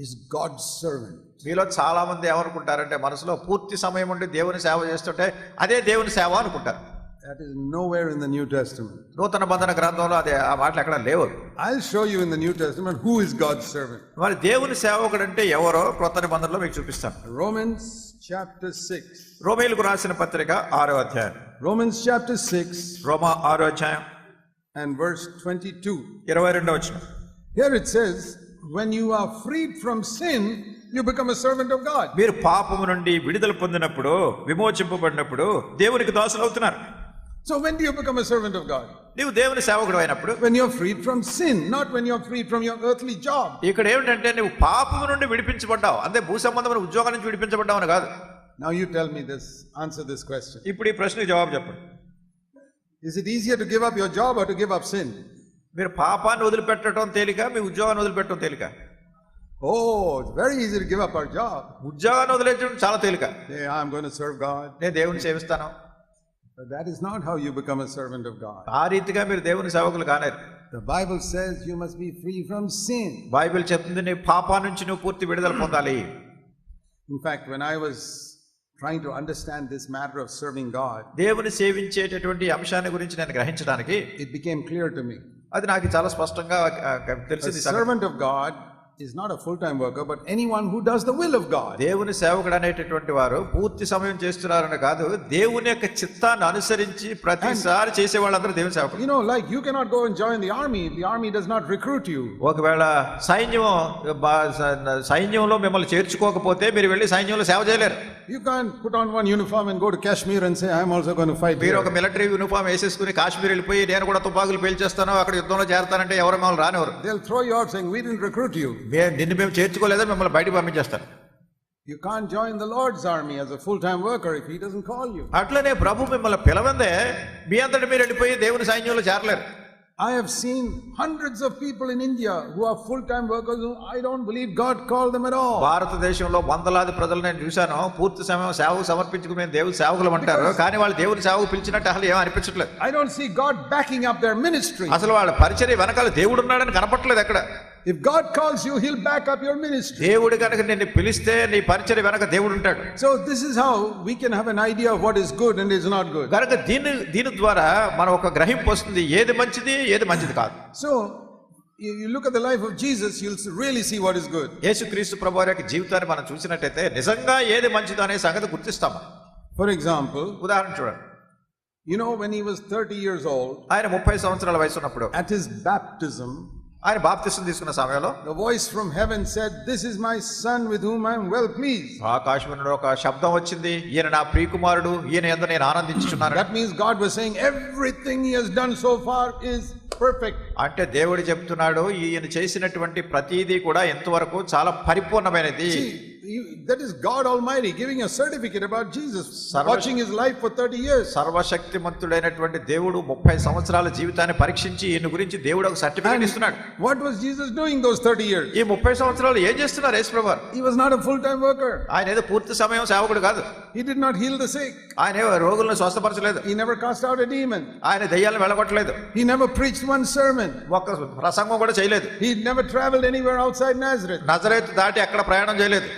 [SPEAKER 1] is God's servant.
[SPEAKER 2] మీలో చాలా మంది ఏమనుకుంటారంటే మనసులో పూర్తి సమయం ఉండి దేవుని సేవ చేస్తుంటే అదే దేవుని సేవ అనుకుంటారు.
[SPEAKER 1] That is nowhere in the New Testament.
[SPEAKER 2] నూతన బంధన గ్రంథంలో అదే ఆ మాటలు ఎక్కడ లేవు.
[SPEAKER 1] I'll show you in the New Testament who is God's servant.
[SPEAKER 2] మరి దేవుని సేవకుడు అంటే ఎవరో క్రొత్త నిబంధనలో మీకు చూపిస్తాను.
[SPEAKER 1] Romans chapter 6.
[SPEAKER 2] రోమీయులకు రాసిన పత్రిక 6వ అధ్యాయం.
[SPEAKER 1] Romans chapter 6
[SPEAKER 2] రోమా 6వ అధ్యాయం
[SPEAKER 1] and verse 22.
[SPEAKER 2] 22వ వచనం.
[SPEAKER 1] Here it says, when you are freed from sin, you become a servant of God.
[SPEAKER 2] మీరు పాపము నుండి విడుదల పొందినప్పుడు, విమోచింపబడినప్పుడు దేవునికి దాసులు అవుతున్నారు.
[SPEAKER 1] So when do you become a servant of God?
[SPEAKER 2] నీవు దేవుని సేవకుడు అయినప్పుడు.
[SPEAKER 1] When you're freed from sin, not when you're freed from your earthly job.
[SPEAKER 2] ఇక్కడ ఏమిటంటే నువ్వు పాపము నుండి విడిపించబడ్డావు, అంటే భూ సంబంధమైన ఉద్యోగం నుంచి విడిపించబడ్డావు అని కాదు.
[SPEAKER 1] Now you tell me this, answer this question.
[SPEAKER 2] ఇప్పుడు ఈ ప్రశ్నకు జవాబు చెప్పండి.
[SPEAKER 1] Is it easier to give up your job or to give up sin?
[SPEAKER 2] మీరు పాపాన్ని వదిలిపెట్టడం తేలిక, మీ ఉద్యోగాన్ని వదిలిపెట్టడం తేలిక?
[SPEAKER 1] Oh, it's very easy to give up our job.
[SPEAKER 2] ఉద్యోగాన్ని వదిలేయడం చాలా తేలిక.
[SPEAKER 1] Say, I'm going to serve God.
[SPEAKER 2] నేను దేవుని సేవిస్తాను.
[SPEAKER 1] But that is not how you become a servant of God.
[SPEAKER 2] ఆ రీతిగా మీరు దేవుని సేవకులు కానేరు.
[SPEAKER 1] The Bible says you must be free from sin.
[SPEAKER 2] Bible చెప్తుంది నీ పాపా నుంచి నువ్వు పూర్తి విడుదల పొందాలి.
[SPEAKER 1] In fact, when I was trying to understand this matter of serving God,
[SPEAKER 2] దేవుని సేవించేటటువంటి అంశాన్ని గురించి నేను గ్రహించడానికి
[SPEAKER 1] it became clear to me.
[SPEAKER 2] అది నాకు చాలా స్పష్టంగా
[SPEAKER 1] A
[SPEAKER 2] తెలిసింది.
[SPEAKER 1] servant of God is not a full-time worker, but anyone who does the will of God.
[SPEAKER 2] దేవుని సేవకుడు అనేటటువంటి వారు పూర్తి సమయం చేస్తున్నారని కాదు, దేవుని యొక్క చిత్తాన్ని అనుసరించి ప్రతిసారి చేసే వాళ్ళందరూ దేవుని సేవకుడు.
[SPEAKER 1] You know, like you cannot go and join the army does not recruit you.
[SPEAKER 2] ఒకవేళ సైన్యంలో మిమ్మల్ని చేర్చుకోకపోతే మీరు వెళ్ళి సైన్యంలో సేవ చేయలేరు.
[SPEAKER 1] You can't put on one uniform and go to Kashmir and say I'm also going to fight.
[SPEAKER 2] మీరు ఒక మిలిటరీ యూనిఫామ్ వేసేసుకుని కాశ్మీర్ వెళ్ళిపోయి నేను కూడా తుపాకులు పేల్చేస్తాను, అక్కడ యుద్ధంలో చేరతానంటే ఎవరు మిమ్మల్ని రానివ్వరు.
[SPEAKER 1] They'll throw you out saying we didn't recruit you.
[SPEAKER 2] మేము చేర్చుకోలేదా, మిమ్మల్ని బయటకు పంపించేస్తారు.
[SPEAKER 1] You can't join the Lord's army as a full-time worker if he doesn't call you.
[SPEAKER 2] అట్లనే ప్రభు మిమ్మల్ని పిలవందే మీ అంతటి మీరు వెళ్ళిపోయి దేవుని సైన్యంలో చేరలేరు.
[SPEAKER 1] I have seen hundreds of people in India who are full-time workers who I don't believe God called them at all.
[SPEAKER 2] భారతదేశంలో వందలాది ప్రజలు నేను చూశాను పూర్తి సమయం సేవకు సమర్పించుకుని మేము దేవుని సేవకులు అంటారు, కానీ వాళ్ళు దేవుని సేవకు పిలిచినట్టు అసలు ఏం అనిపించట్లేదు.
[SPEAKER 1] I don't see God backing up their ministry.
[SPEAKER 2] అసలు వాళ్ళ పరిచర్య వెనకాల దేవుడు ఉన్నాడని కనపట్లేదు ఎక్కడ.
[SPEAKER 1] If God calls you, he'll back up your ministry.
[SPEAKER 2] దేవుడు కనుక నిన్ను పిలిస్తే నీ పరిచర్య వెనక దేవుడు ఉంటాడు.
[SPEAKER 1] So this is how we can have an idea of what is good and is not good.
[SPEAKER 2] కనుక దీని ద్వారా మనం ఒక గ్రహింపు వస్తుంది, ఏది మంచిది ఏది మంచిది కాదు.
[SPEAKER 1] So you look at the life of Jesus, you'll really see what is good.
[SPEAKER 2] యేసుక్రీస్తు ప్రభువారి యొక్క జీవితాన్ని మనం చూసినట్టయితే నిజంగా ఏది మంచిదో అనే సంగతి గుర్తిస్తాం.
[SPEAKER 1] For example,
[SPEAKER 2] ఉదాహరణ చూడండి.
[SPEAKER 1] you know, when he was 30 years old,
[SPEAKER 2] ఆయన 30 సంవత్సరాల వయసు ఉన్నప్పుడు
[SPEAKER 1] at his baptism,
[SPEAKER 2] ఆయన బాప్తిసం తీసుకున్న సమయంలో
[SPEAKER 1] the voice from heaven said, "This is my son with whom I am well pleased."
[SPEAKER 2] ఆకాశం నుండి ఒక శబ్దం వచ్చింది, ఈయన నా ప్రియకుమారుడు, ఈయన యందు నేను ఆనందించుచున్నాను.
[SPEAKER 1] That means God was saying everything he has done so far is perfect.
[SPEAKER 2] అంటే దేవుడు చెప్తున్నాడు ఈయన చేసినటువంటి ప్రతిదీ కూడా ఎంతవరకు చాలా పరిపూర్ణమైనది.
[SPEAKER 1] That is God Almighty giving a certificate about Jesus, watching his life for 30 years.
[SPEAKER 2] సర్వశక్తిమంతుడైనటువంటి దేవుడు 30 సంవత్సరాల జీవితాన్ని పరీక్షించి ఈయన గురించి దేవుడు ఒక సర్టిఫికెట్ ఇస్తున్నాడు.
[SPEAKER 1] What was Jesus doing those 30 years?
[SPEAKER 2] ఈ 30 సంవత్సరాలు ఏం చేస్తున్నారు యేసుప్రభువారు?
[SPEAKER 1] He was not a full-time worker.
[SPEAKER 2] ఆయన ఏదో పూర్తి సమయం సేవకుడు కాదు.
[SPEAKER 1] He did not heal the sick.
[SPEAKER 2] ఆయన రోగులను స్వస్థపరచలేదు.
[SPEAKER 1] He never cast out a demon.
[SPEAKER 2] ఆయన దయ్యాలను వెళ్ళగొట్టలేదు.
[SPEAKER 1] He never preached one sermon.
[SPEAKER 2] ఒక్క ప్రసంగం కూడా చేయలేదు.
[SPEAKER 1] He never traveled anywhere outside Nazareth.
[SPEAKER 2] నజరేతు దాటి ఎక్కడ ప్రయాణం చేయలేదు.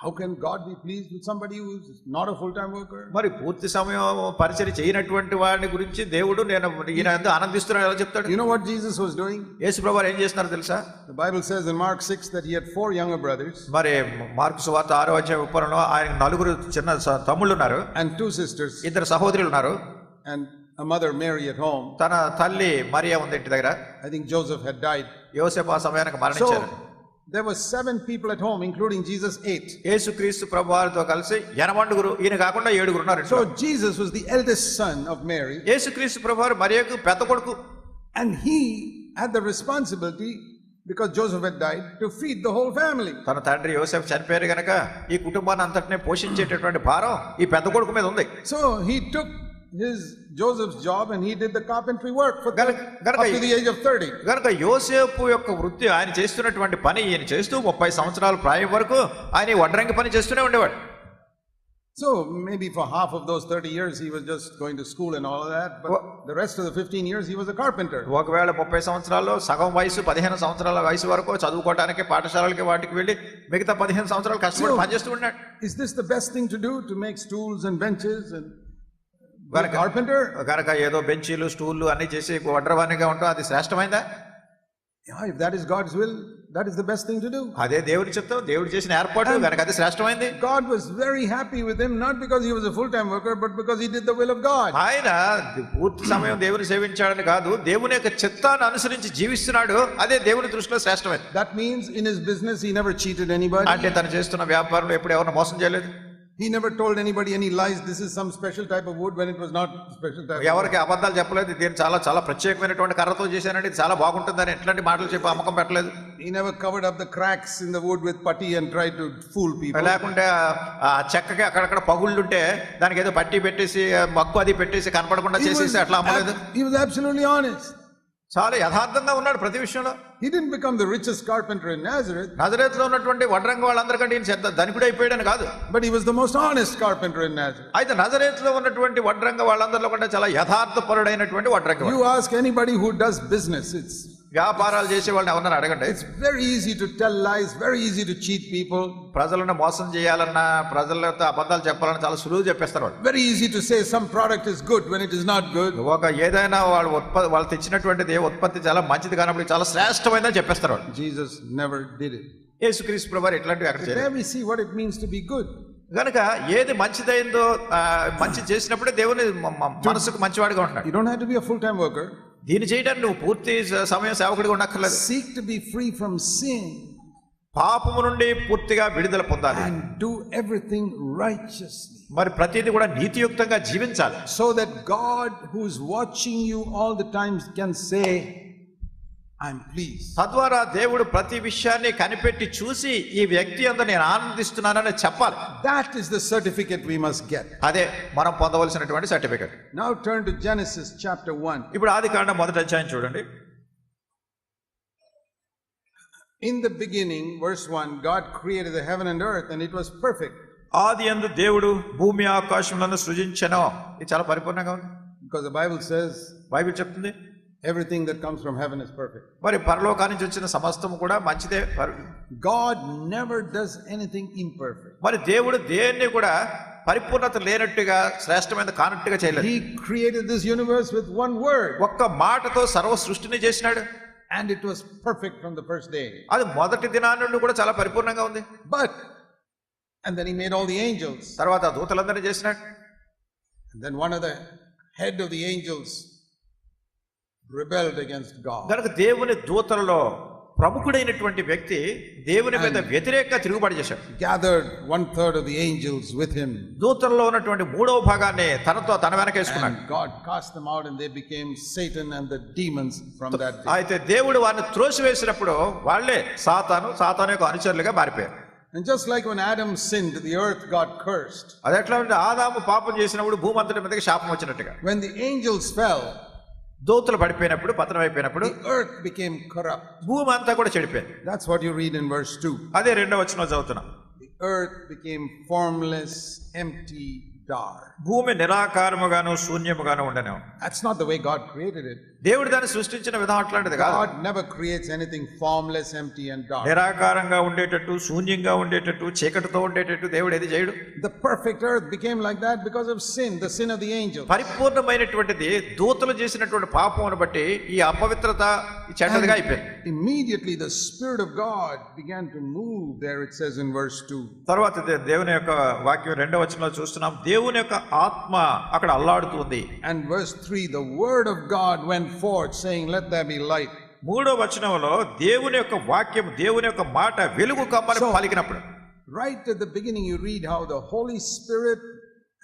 [SPEAKER 1] How can God be pleased with somebody who is not a full-time worker?
[SPEAKER 2] మరి పూర్తి సమయం పరిచర్య చేయనటువంటి వాడిని గురించి దేవుడు నేను ఈయన ఆనందిస్తున్నాను ఎలా చెప్తాడు?
[SPEAKER 1] You know what Jesus was doing?
[SPEAKER 2] యేసుప్రభువారు ఏం చేస్తున్నారు తెలుసా?
[SPEAKER 1] The Bible says in Mark 6 that he had 4 younger brothers.
[SPEAKER 2] మరి మార్కు సువార్త 6వ అధ్యాయం 30లో ఆయన 4 చిన్న తమ్ముళ్ళు ఉన్నారు
[SPEAKER 1] and 2 sisters.
[SPEAKER 2] 2 సహోదరులు ఉన్నారు.
[SPEAKER 1] And a mother Mary at home.
[SPEAKER 2] తన తల్లి మరియా ఉంది ఇంటి దగ్గర.
[SPEAKER 1] I think Joseph had died.
[SPEAKER 2] యోసేపు ఆ సమయానికి మరణించారు.
[SPEAKER 1] There were 7 people at home, including Jesus 8.
[SPEAKER 2] యేసుక్రీస్తు ప్రభువారితో కలిసి 8 ఈయన కాకుండా 7 ఉన్నారు.
[SPEAKER 1] So Jesus was the eldest son of Mary.
[SPEAKER 2] యేసుక్రీస్తు ప్రభువారు మరియకు పెద్ద కొడుకు.
[SPEAKER 1] And he had the responsibility, because Joseph had died, to feed the whole family.
[SPEAKER 2] తన తండ్రి యోసేపు చనిపోయారు గనక ఈ కుటుంబాన్ని అంతటినే పోషించేటటువంటి భారం ఈ పెద్ద కొడుకు మీద ఉంది.
[SPEAKER 1] So he took Joseph's job and he did the carpentry work for up to the age of 30.
[SPEAKER 2] గనుక యోసేపు యొక్క వృత్తి ఆయన చేస్తున్నటువంటి పని ఈయన చేస్తూ 30 సంవత్సరాల ప్రాయం వరకు ఆయన వడ్రంగి పని చేస్తూనే ఉండేవాడు.
[SPEAKER 1] So maybe for half of those 30 years he was just going to school and all of that, but the rest of the 15 years he was a carpenter.
[SPEAKER 2] ఒకవేళ 30 సంవత్సరాల్లో సగం వయసు 15 సంవత్సరాల వయసు వరకు చదువుకోవడానికి పాఠశాలలకి వాటికి వెళ్ళి మిగతా 15 సంవత్సరాలు కష్టపడి పనిచేస్తూ ఉన్నాడు.
[SPEAKER 1] Is this the best thing to do, to make stools and benches and be a carpenter?
[SPEAKER 2] కనుక ఏదో బెంచీలు స్టూళ్ళు అన్ని చేసి వడ్రవానిగా ఉంటాం, అది శ్రేష్టమైందా?
[SPEAKER 1] Yeah, if that is God's will, that is the best thing to do.
[SPEAKER 2] అదే దేవుడి చిత్తం, దేవుడు చేసిన ఏర్పాటు కనుక అది శ్రేష్టమైంది.
[SPEAKER 1] God was very happy with him, not because he was a full-time worker, but because he did the will of God.
[SPEAKER 2] ఆయన పూర్తి సమయం దేవుని సేవించాడని కాదు, దేవుని యొక్క చిత్తాన్ని అనుసరించి జీవిస్తున్నాడు, అదే దేవుని దృష్టిలో శ్రేష్టమైంది.
[SPEAKER 1] That means in his business he never cheated anybody.
[SPEAKER 2] అంటే తను చేస్తున్న వ్యాపారంలో ఎప్పుడు ఎవరిని మోసం చేయలేదు.
[SPEAKER 1] He never told anybody any lies. This is some special type of wood when it was not special type.
[SPEAKER 2] ఎవరికి అబద్ధాలు చెప్పలేదు, దీన్ని చాలా చాలా ప్రత్యేకమైనటువంటి కర్రతో చేశానండి, ఇది చాలా బాగుంటుందని ఎట్లాంటి మాటలు చెప్పి అమ్మకం పెట్టలేదు.
[SPEAKER 1] He never covered up the cracks in the wood with putty and tried to fool people.
[SPEAKER 2] లేకుంటే ఆ చెక్కకి అక్కడక్కడ పగుళ్ళుంటే దానికి ఏదో పట్టి పెట్టేసి మక్కు అది పెట్టేసి కనపడకుండా చేసేసి అట్లా అమ్మలేదు.
[SPEAKER 1] He was absolutely honest.
[SPEAKER 2] చాలా యథార్థంగా ఉన్నాడు ప్రతి విషయంలో.
[SPEAKER 1] He didn't become the richest carpenter in Nazareth.
[SPEAKER 2] నజరేతులో ఉన్నటువంటి వడ్రంగి వాళ్ళందరికంటే ఈయన పెద్ద ధనికుడు అయిపోయాడని కాదు,
[SPEAKER 1] but he was the most honest carpenter in Nazareth.
[SPEAKER 2] అయితే నజరేతులో ఉన్నటువంటి వడ్రంగి వాళ్ళందరిలో కంటే చాలా యథార్థపరుడైనటువంటి వడ్రంగి.
[SPEAKER 1] You ask anybody who does business, it's
[SPEAKER 2] వ్యాపారాలు చేసే వాళ్ళని ఎవరన్నా అడగండి,
[SPEAKER 1] it's very easy to tell lies, very easy to cheat people.
[SPEAKER 2] ప్రజలను మోసం చేయాలన్నా ప్రజలతో అబద్ధాలు చెప్పాలన్నా చాలా సులువు చెప్పేస్తారు వాళ్ళు.
[SPEAKER 1] Very easy to say some product is good when it is not good.
[SPEAKER 2] ఒక ఏదైనా వాళ్ళు తెచ్చినటువంటిది ఉత్పత్తి చాలా మంచిది కానప్పుడు చాలా శ్రేష్టమైనదని చెప్పేస్తారు వాళ్ళు.
[SPEAKER 1] Jesus never did it.
[SPEAKER 2] యేసుక్రీస్తు ప్రభువారు ఇట్లాంటివి అక్కడ చేయలేదు.
[SPEAKER 1] There we see what it means to be good.
[SPEAKER 2] గనుక ఏది మంచిదైందో మంచి చేసినప్పుడే దేవుని మనసుకు మంచివాడిగా ఉంటాడు.
[SPEAKER 1] You don't have to be a full-time worker.
[SPEAKER 2] దీన్ని చేయడానికి నువ్వు పూర్తి సమయం సేవకుడిగా ఉండక్కర్లేదు.
[SPEAKER 1] Seek to be free from sin.
[SPEAKER 2] పాపము నుండి పూర్తిగా విడుదల పొందాలి.
[SPEAKER 1] And do everything righteously.
[SPEAKER 2] మరి ప్రతిదీ కూడా నీతియుక్తంగా జీవించాలి.
[SPEAKER 1] So that God, who is watching you all the time, can say, I'm pleased.
[SPEAKER 2] తద్వారా దేవుడు ప్రతి విషయాన్ని కనిపెట్టి చూసి ఈ వ్యక్తి అంతా నేను ఆనందిస్తున్నానని చెప్పాలి.
[SPEAKER 1] That is the certificate we must get.
[SPEAKER 2] అదే మనం పొందవలసినటువంటి certificate.
[SPEAKER 1] Now turn to Genesis chapter 1.
[SPEAKER 2] ఇప్పుడు ఆదికాండం 1వ అధ్యాయం చూడండి.
[SPEAKER 1] In the beginning, verse 1, God created the heaven and earth and it was perfect.
[SPEAKER 2] ఆదియందు దేవుడు భూమి ఆకాశములను సృజించెను. ఇది చాలా పరిపూర్ణంగా ఉంది.
[SPEAKER 1] Because the Bible says,
[SPEAKER 2] Bible చెప్తుంది
[SPEAKER 1] everything that comes from heaven is perfect.
[SPEAKER 2] మరి పరలోకాన్ని నుంచి వచ్చిన సమస్తము కూడా మంచిదే.
[SPEAKER 1] God never does anything imperfect.
[SPEAKER 2] మరి దేవుడు దేన్ని కూడా పరిపూర్ణత లేనట్టుగా శ్రేష్టమైన కానట్టుగా చేయలేదు.
[SPEAKER 1] He created this universe with one word.
[SPEAKER 2] ఒక్క మాటతో సర్వ సృష్టిని చేసినాడు.
[SPEAKER 1] And it was perfect from the first day.
[SPEAKER 2] అది మొదటి దినాన్ని నుండి కూడా చాలా పరిపూర్ణంగా ఉంది.
[SPEAKER 1] And then he made all the angels.
[SPEAKER 2] తర్వాత దూతలందరినీ చేసినాడు.
[SPEAKER 1] And then one of the head of the angels rebelled against God.
[SPEAKER 2] కనుక దేవుని దూతలలో ప్రముఖుడైనటువంటి వ్యక్తి దేవుని మీద వ్యతిరేకంగా తిరుగుబాటు చేశాడు.
[SPEAKER 1] Gathered 1/3 of the angels with him.
[SPEAKER 2] దూతల్లో ఉన్నటువంటి 3వ భాగాన్ని తనతో తన వెనకేసుకున్నాడు.
[SPEAKER 1] God cast them out and they became Satan and the demons from that day.
[SPEAKER 2] అయితే దేవుడు వారిని త్రోసివేసినప్పుడు వాళ్ళే సాతాను యొక్క అనుచరులుగా మారిపోయారు.
[SPEAKER 1] And just like when Adam sinned, the earth got cursed.
[SPEAKER 2] అది ఎట్లా అంటే ఆదాము పాపం చేసినప్పుడు భూమి అంతటి మీదకి శాపం వచ్చినట్టుగా.
[SPEAKER 1] When the angels fell,
[SPEAKER 2] దూతలు పడిపోయినప్పుడు పతనం అయిపోయినప్పుడు
[SPEAKER 1] the earth became corrupt.
[SPEAKER 2] భూమి అంతా కూడా చెడిపోయింది.
[SPEAKER 1] That's what you read in verse 2.
[SPEAKER 2] అదే 2వ వచనంలో చదువుతున్నాం.
[SPEAKER 1] The earth became formless, empty, dark.
[SPEAKER 2] భూమి నిరాకారముగాను శూన్యముగాను ఉండెను.
[SPEAKER 1] That's not the way God created it.
[SPEAKER 2] దేవుడు దాన్ని సృష్టించిన విధానం అట్లాంటిది కాదు.
[SPEAKER 1] God never creates anything formless, empty and dark.
[SPEAKER 2] నిరాకారంగా ఉండేటట్టు, శూన్యంగా ఉండేటట్టు, చీకటితో ఉండేటట్టు దేవుడు ఏది చేయడు.
[SPEAKER 1] The perfect earth became like that because of sin, the sin of the angels.
[SPEAKER 2] పరిపూర్ణమైనటువంటిది దూతలు చేసినటువంటి పాపమును బట్టి ఈ అపవిత్రత ఈ చెడ్డదిగా అయిపోయింది.
[SPEAKER 1] Immediately the Spirit of God began to move there, it says in verse 2.
[SPEAKER 2] తర్వాత దేవుని యొక్క వాక్యం 2వ వచనంలో చూస్తున్నాం. దేవుని యొక్క ఆత్మ అక్కడ అల్లాడుతుంది.
[SPEAKER 1] And verse 3, the word of God went forth saying, let there be light.
[SPEAKER 2] 3వ వచనంలో దేవుని యొక్క వాక్యం, దేవుని యొక్క మాట వెలుగు కమ్మని పలికినప్పుడు,
[SPEAKER 1] right at the beginning you read how the Holy Spirit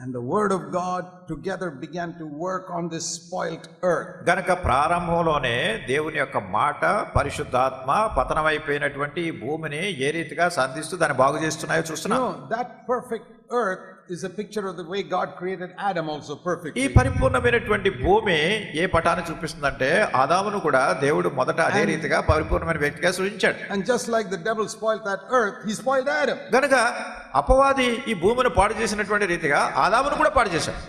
[SPEAKER 1] and the word of God together began to work on this spoilt earth.
[SPEAKER 2] గనక ప్రారంభంలోనే దేవుని యొక్క మాట, పరిశుద్ధాత్మ పతనమైపోయినటువంటి భూమిని ఏ రీతిగా సంధిస్తూ దాన్ని బాగు చేస్తున్నాయో చూస్తున్నాం.
[SPEAKER 1] That perfect earth is a picture of the way God created Adam also
[SPEAKER 2] ఈ
[SPEAKER 1] perfectly.
[SPEAKER 2] పరిపూర్ణమైనటువంటి భూమి ఏ పటాన్ని చూపిస్తుందంటే ఆదామును కూడా దేవుడు మొదట అదే రీతిగా పరిపూర్ణమైన వ్యక్తిగా సృజించాడు.
[SPEAKER 1] And just like the devil spoiled that earth, he spoiled Adam.
[SPEAKER 2] గనుక అపవాది ఈ భూమిని పాడు చేసినటువంటి రీతిగా ఆదామును కూడా పాడు చేశాడు.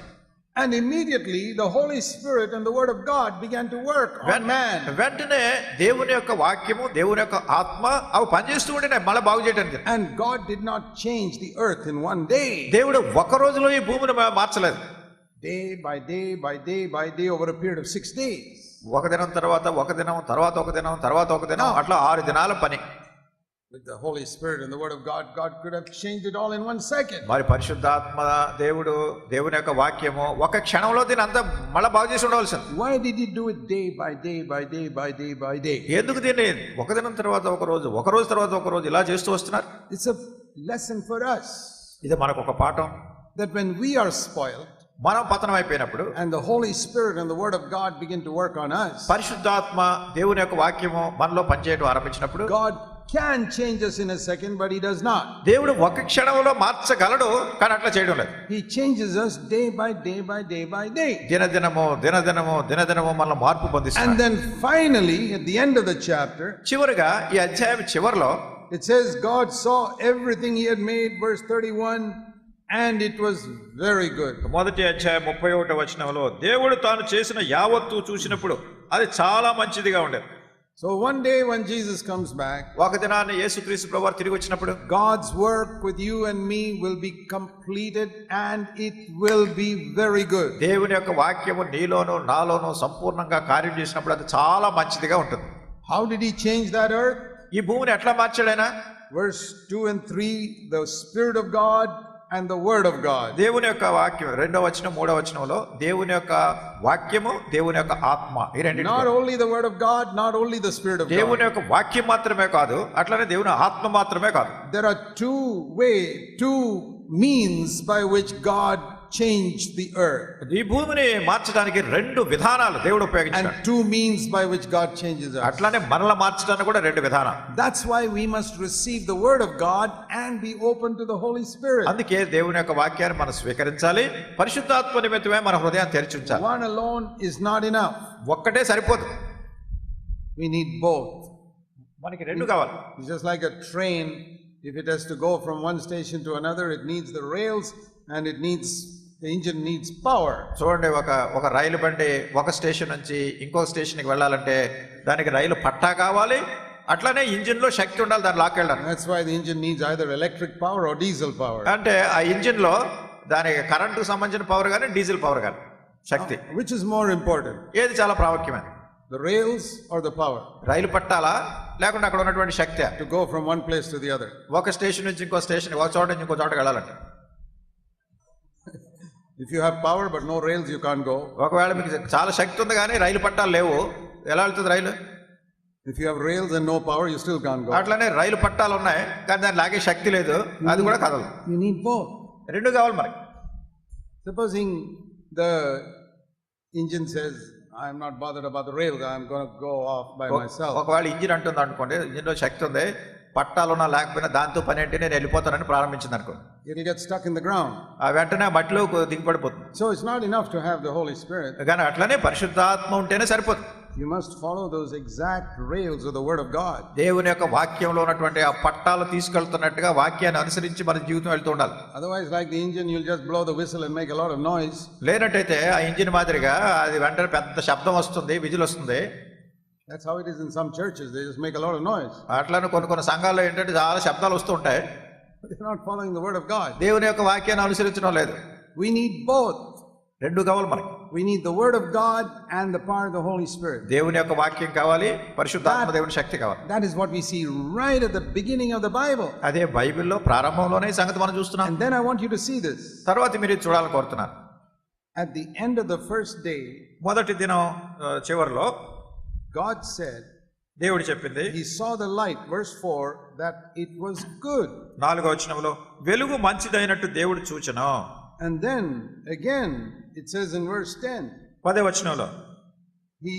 [SPEAKER 1] And immediately the Holy Spirit and the Word of God began to work on man.
[SPEAKER 2] వెంటనే దేవుని యొక్క వాక్యము దేవుని యొక్క ఆత్మ అవి పనిచేస్తూ ఉండినాయి మళ్ళీ బాగు చేయడానికి.
[SPEAKER 1] And God did not change the earth in one day.
[SPEAKER 2] దేవుడు ఒక రోజులో ఈ భూమిని మార్చలేదు.
[SPEAKER 1] Day by day by day by day over a period of 6 days.
[SPEAKER 2] ఒక దినం తర్వాత ఒక దినం తర్వాత ఒక దినం తర్వాత ఒక దినం అట్లా 6 దినాల పని.
[SPEAKER 1] With the Holy Spirit and the Word of God, God could have changed it all in 1 second.
[SPEAKER 2] మరి పరిశుద్ధాత్మ దేవుని యొక్క వాక్యము ఒక క్షణంలో దీని అంతా మళ్ళీ బాగు చేసి ఉండవలసింది.
[SPEAKER 1] Why did He do it day by day by day by day by day?
[SPEAKER 2] ఎందుకు దీన్ని ఒక దినం తర్వాత ఒక రోజు తర్వాత ఒక రోజు ఇలా చేస్తూ వస్తున్నారు?
[SPEAKER 1] It's a lesson for us.
[SPEAKER 2] ఇది మనకు ఒక పాఠం.
[SPEAKER 1] That when we are spoiled,
[SPEAKER 2] మనం పతనం అయిపోయినప్పుడు
[SPEAKER 1] and the Holy Spirit and the Word of God begin to work on us,
[SPEAKER 2] పరిశుద్ధాత్మ దేవుని యొక్క వాక్యము మనలో పనిచేయడం ఆరంభించినప్పుడు
[SPEAKER 1] God can change us in a second, but He does not.
[SPEAKER 2] దేవుడు ఒక క్షణంలో మార్చగలడు, కానీ అట్లా చేయడం లేదు.
[SPEAKER 1] He changes us day by day by day by day.
[SPEAKER 2] దినదినము మనలో మార్పు పొందిస్తాడు.
[SPEAKER 1] And then finally, at the end of the chapter,
[SPEAKER 2] చివరిగా ఈ అధ్యాయం చివరిలో
[SPEAKER 1] it says God saw everything He had made, verse 31, and it was very good.
[SPEAKER 2] మొదటి అధ్యాయం 31వ వచనంలో దేవుడు తాను చేసిన యావత్తు చూసినప్పుడు అది చాలా మంచిదిగా ఉండేది.
[SPEAKER 1] So one day when Jesus comes back,
[SPEAKER 2] ఒక దినాన్ని యేసుక్రీస్తు ప్రభువు తిరిగి వచ్చినప్పుడు
[SPEAKER 1] God's work with you and me will be completed and it will be very good.
[SPEAKER 2] దేవుని యొక్క వాక్యము నీలోను నాలోను సంపూర్ణంగా కార్యం చేసినప్పుడు అది చాలా మంచిదిగా ఉంటుంది.
[SPEAKER 1] How did He change that earth?
[SPEAKER 2] ఈ భూమిని ఎట్లా మార్చాడైనా?
[SPEAKER 1] Verse 2 and 3, the Spirit of God and the Word of God.
[SPEAKER 2] దేవుని యొక్క వాక్యం 2వ వచనం 3వ వచనంలో దేవుని యొక్క వాక్యము దేవుని యొక్క ఆత్మ ఈ రెండు.
[SPEAKER 1] Not only the Word of God, not only the Spirit of God.
[SPEAKER 2] దేవుని యొక్క వాక్యం మాత్రమే కాదు, అట్లనే దేవుని ఆత్మ మాత్రమే కాదు.
[SPEAKER 1] There are two means by which God changed the earth.
[SPEAKER 2] ఈ భూమిని మార్చడానికి 2 విధానాలు దేవుడు ఉపయోగించాడు.
[SPEAKER 1] And 2 means by which God changes us.
[SPEAKER 2] అట్లానే మనల్ని మార్చడానికి కూడా 2 విధానాలు.
[SPEAKER 1] That's why we must receive the Word of God and be open to the Holy Spirit.
[SPEAKER 2] అందుకే దేవుని యొక్క వాక్యాన్ని మనం స్వీకరించాలి, పరిశుద్ధాత్మ నిమిత్తమే మన హృదయాన్ని తెరిచి ఉంచాలి.
[SPEAKER 1] One alone is not enough.
[SPEAKER 2] ఒక్కటే సరిపోదు.
[SPEAKER 1] We need both.
[SPEAKER 2] మనకి 2 కావాలి.
[SPEAKER 1] It's just like a train. If it has to go from one station to another, it needs the rails and the engine needs power.
[SPEAKER 2] చూడండి, ఒక రైలు బండి ఒక station నుంచి ఇంకో స్టేషన్కి వెళ్ళాలంటే దానికి రైలు పట్టా కావాలి, అట్లానే ఇంజిన్ లో శక్తి ఉండాలి దాన్ని లాక్కెళ్ళడానికి.
[SPEAKER 1] That's why the engine needs either electric power or diesel power.
[SPEAKER 2] అంటే ఆ ఇంజిన్ లో దానికి కరెంటుకు సంబంధించిన పవర్ కానీ డీజిల్ పవర్ కానీ శక్తి.
[SPEAKER 1] Which is more important?
[SPEAKER 2] ఏది చాలా ప్రాముఖ్యమైనది?
[SPEAKER 1] The rails or the power?
[SPEAKER 2] రైలు పట్టాలా లేకుంటే అక్కడ ఉన్నటువంటి శక్తి?
[SPEAKER 1] To go from one place to the other.
[SPEAKER 2] ఒక స్టేషన్ నుంచి ఇంకో స్టేషన్, ఒక చోట నుంచి ఇంకో చోటకి వెళ్ళాలంటే.
[SPEAKER 1] If you have power but no rails, you can't go.
[SPEAKER 2] ఒకవేళ మీకు చాలా శక్తి ఉంది కానీ రైలు పట్టాలు లేవు, ఎలా వెళ్తుంది రైలు?
[SPEAKER 1] If you have rails and no power, you still can't go.
[SPEAKER 2] అట్లానే రైలు పట్టాలు ఉన్నాయి కానీ దాన్ని లాగే శక్తి లేదు, అది కూడా కదలదు.
[SPEAKER 1] You need both.
[SPEAKER 2] 2 కావాలి మనకి.
[SPEAKER 1] Supposing the engine says, I am not bothered about the rails, I am going to go off by myself.
[SPEAKER 2] ఒకవేళ ఇంజిన్ అంటుంది అనుకోండి, ఇంజిన్ లో శక్తి ఉంది, పట్టాలున్నా లేకపోయినా దాంతో పని ఏంటి, నేను వెళ్ళిపోతానని ప్రారంభించింది అనుకోండి,
[SPEAKER 1] It will get stuck in the ground.
[SPEAKER 2] ఆ వెంటనే మట్టిలో దిగిపడిపోతుంది.
[SPEAKER 1] So it's not enough to have the Holy Spirit.
[SPEAKER 2] కానీ అట్లనే పరిశుద్ధాత్మ ఉంటేనే సరిపోతుంది.
[SPEAKER 1] You must follow those exact rails of the Word of God.
[SPEAKER 2] దేవుని యొక్క వాక్యంలో ఉన్నటువంటి ఆ పట్టాలు తీసుకెళ్తున్నట్టుగా వాక్యాన్ని అనుసరించి మన జీవితం వెళ్తూ ఉండాలి.
[SPEAKER 1] Otherwise, like the engine, you'll just blow the whistle and make a lot of noise.
[SPEAKER 2] లేనట్టయితే ఆ ఇంజిన్ మాదిరిగా అది వెంటనే పెద్ద శబ్దం వస్తుంది, విజిల్ వస్తుంది.
[SPEAKER 1] That's how it is in some churches. They just make a lot of noise.
[SPEAKER 2] అట్లనే కొన్ని సంఘాల్లో ఏంటంటే చాలా శబ్దాలు వస్తూ ఉంటాయి.
[SPEAKER 1] They're not following the Word of God.
[SPEAKER 2] దేవుని యొక్క వాక్యాన్ని అనుసరించడం లేదు.
[SPEAKER 1] We need both.
[SPEAKER 2] 2 కావాలి మనకి.
[SPEAKER 1] We need the Word of God and the power of the Holy Spirit.
[SPEAKER 2] దేవుని యొక్క వాక్యం కావాలి, పరిశుద్ధాత్మ దేవుని శక్తి కావాలి.
[SPEAKER 1] That is what we see right at the beginning of the Bible.
[SPEAKER 2] అదే బైబిల్లో ప్రారంభంలోనే ఈ సంగతి మనం చూస్తున్నాం.
[SPEAKER 1] And then I want you to see this.
[SPEAKER 2] తర్వాత మీరు చూడాలని కోరుతున్నాను.
[SPEAKER 1] At the end of the first day,
[SPEAKER 2] మొదటి దినం చివరిలో
[SPEAKER 1] God said,
[SPEAKER 2] దేవుడు చెప్పింది,
[SPEAKER 1] He saw the light, verse 4, that it was good.
[SPEAKER 2] 4వ వచనంలో వెలుగు మంచిదైనట్టు దేవుడు చూచెను.
[SPEAKER 1] And then again it says in verse 10,
[SPEAKER 2] 10వ వచనంలో
[SPEAKER 1] He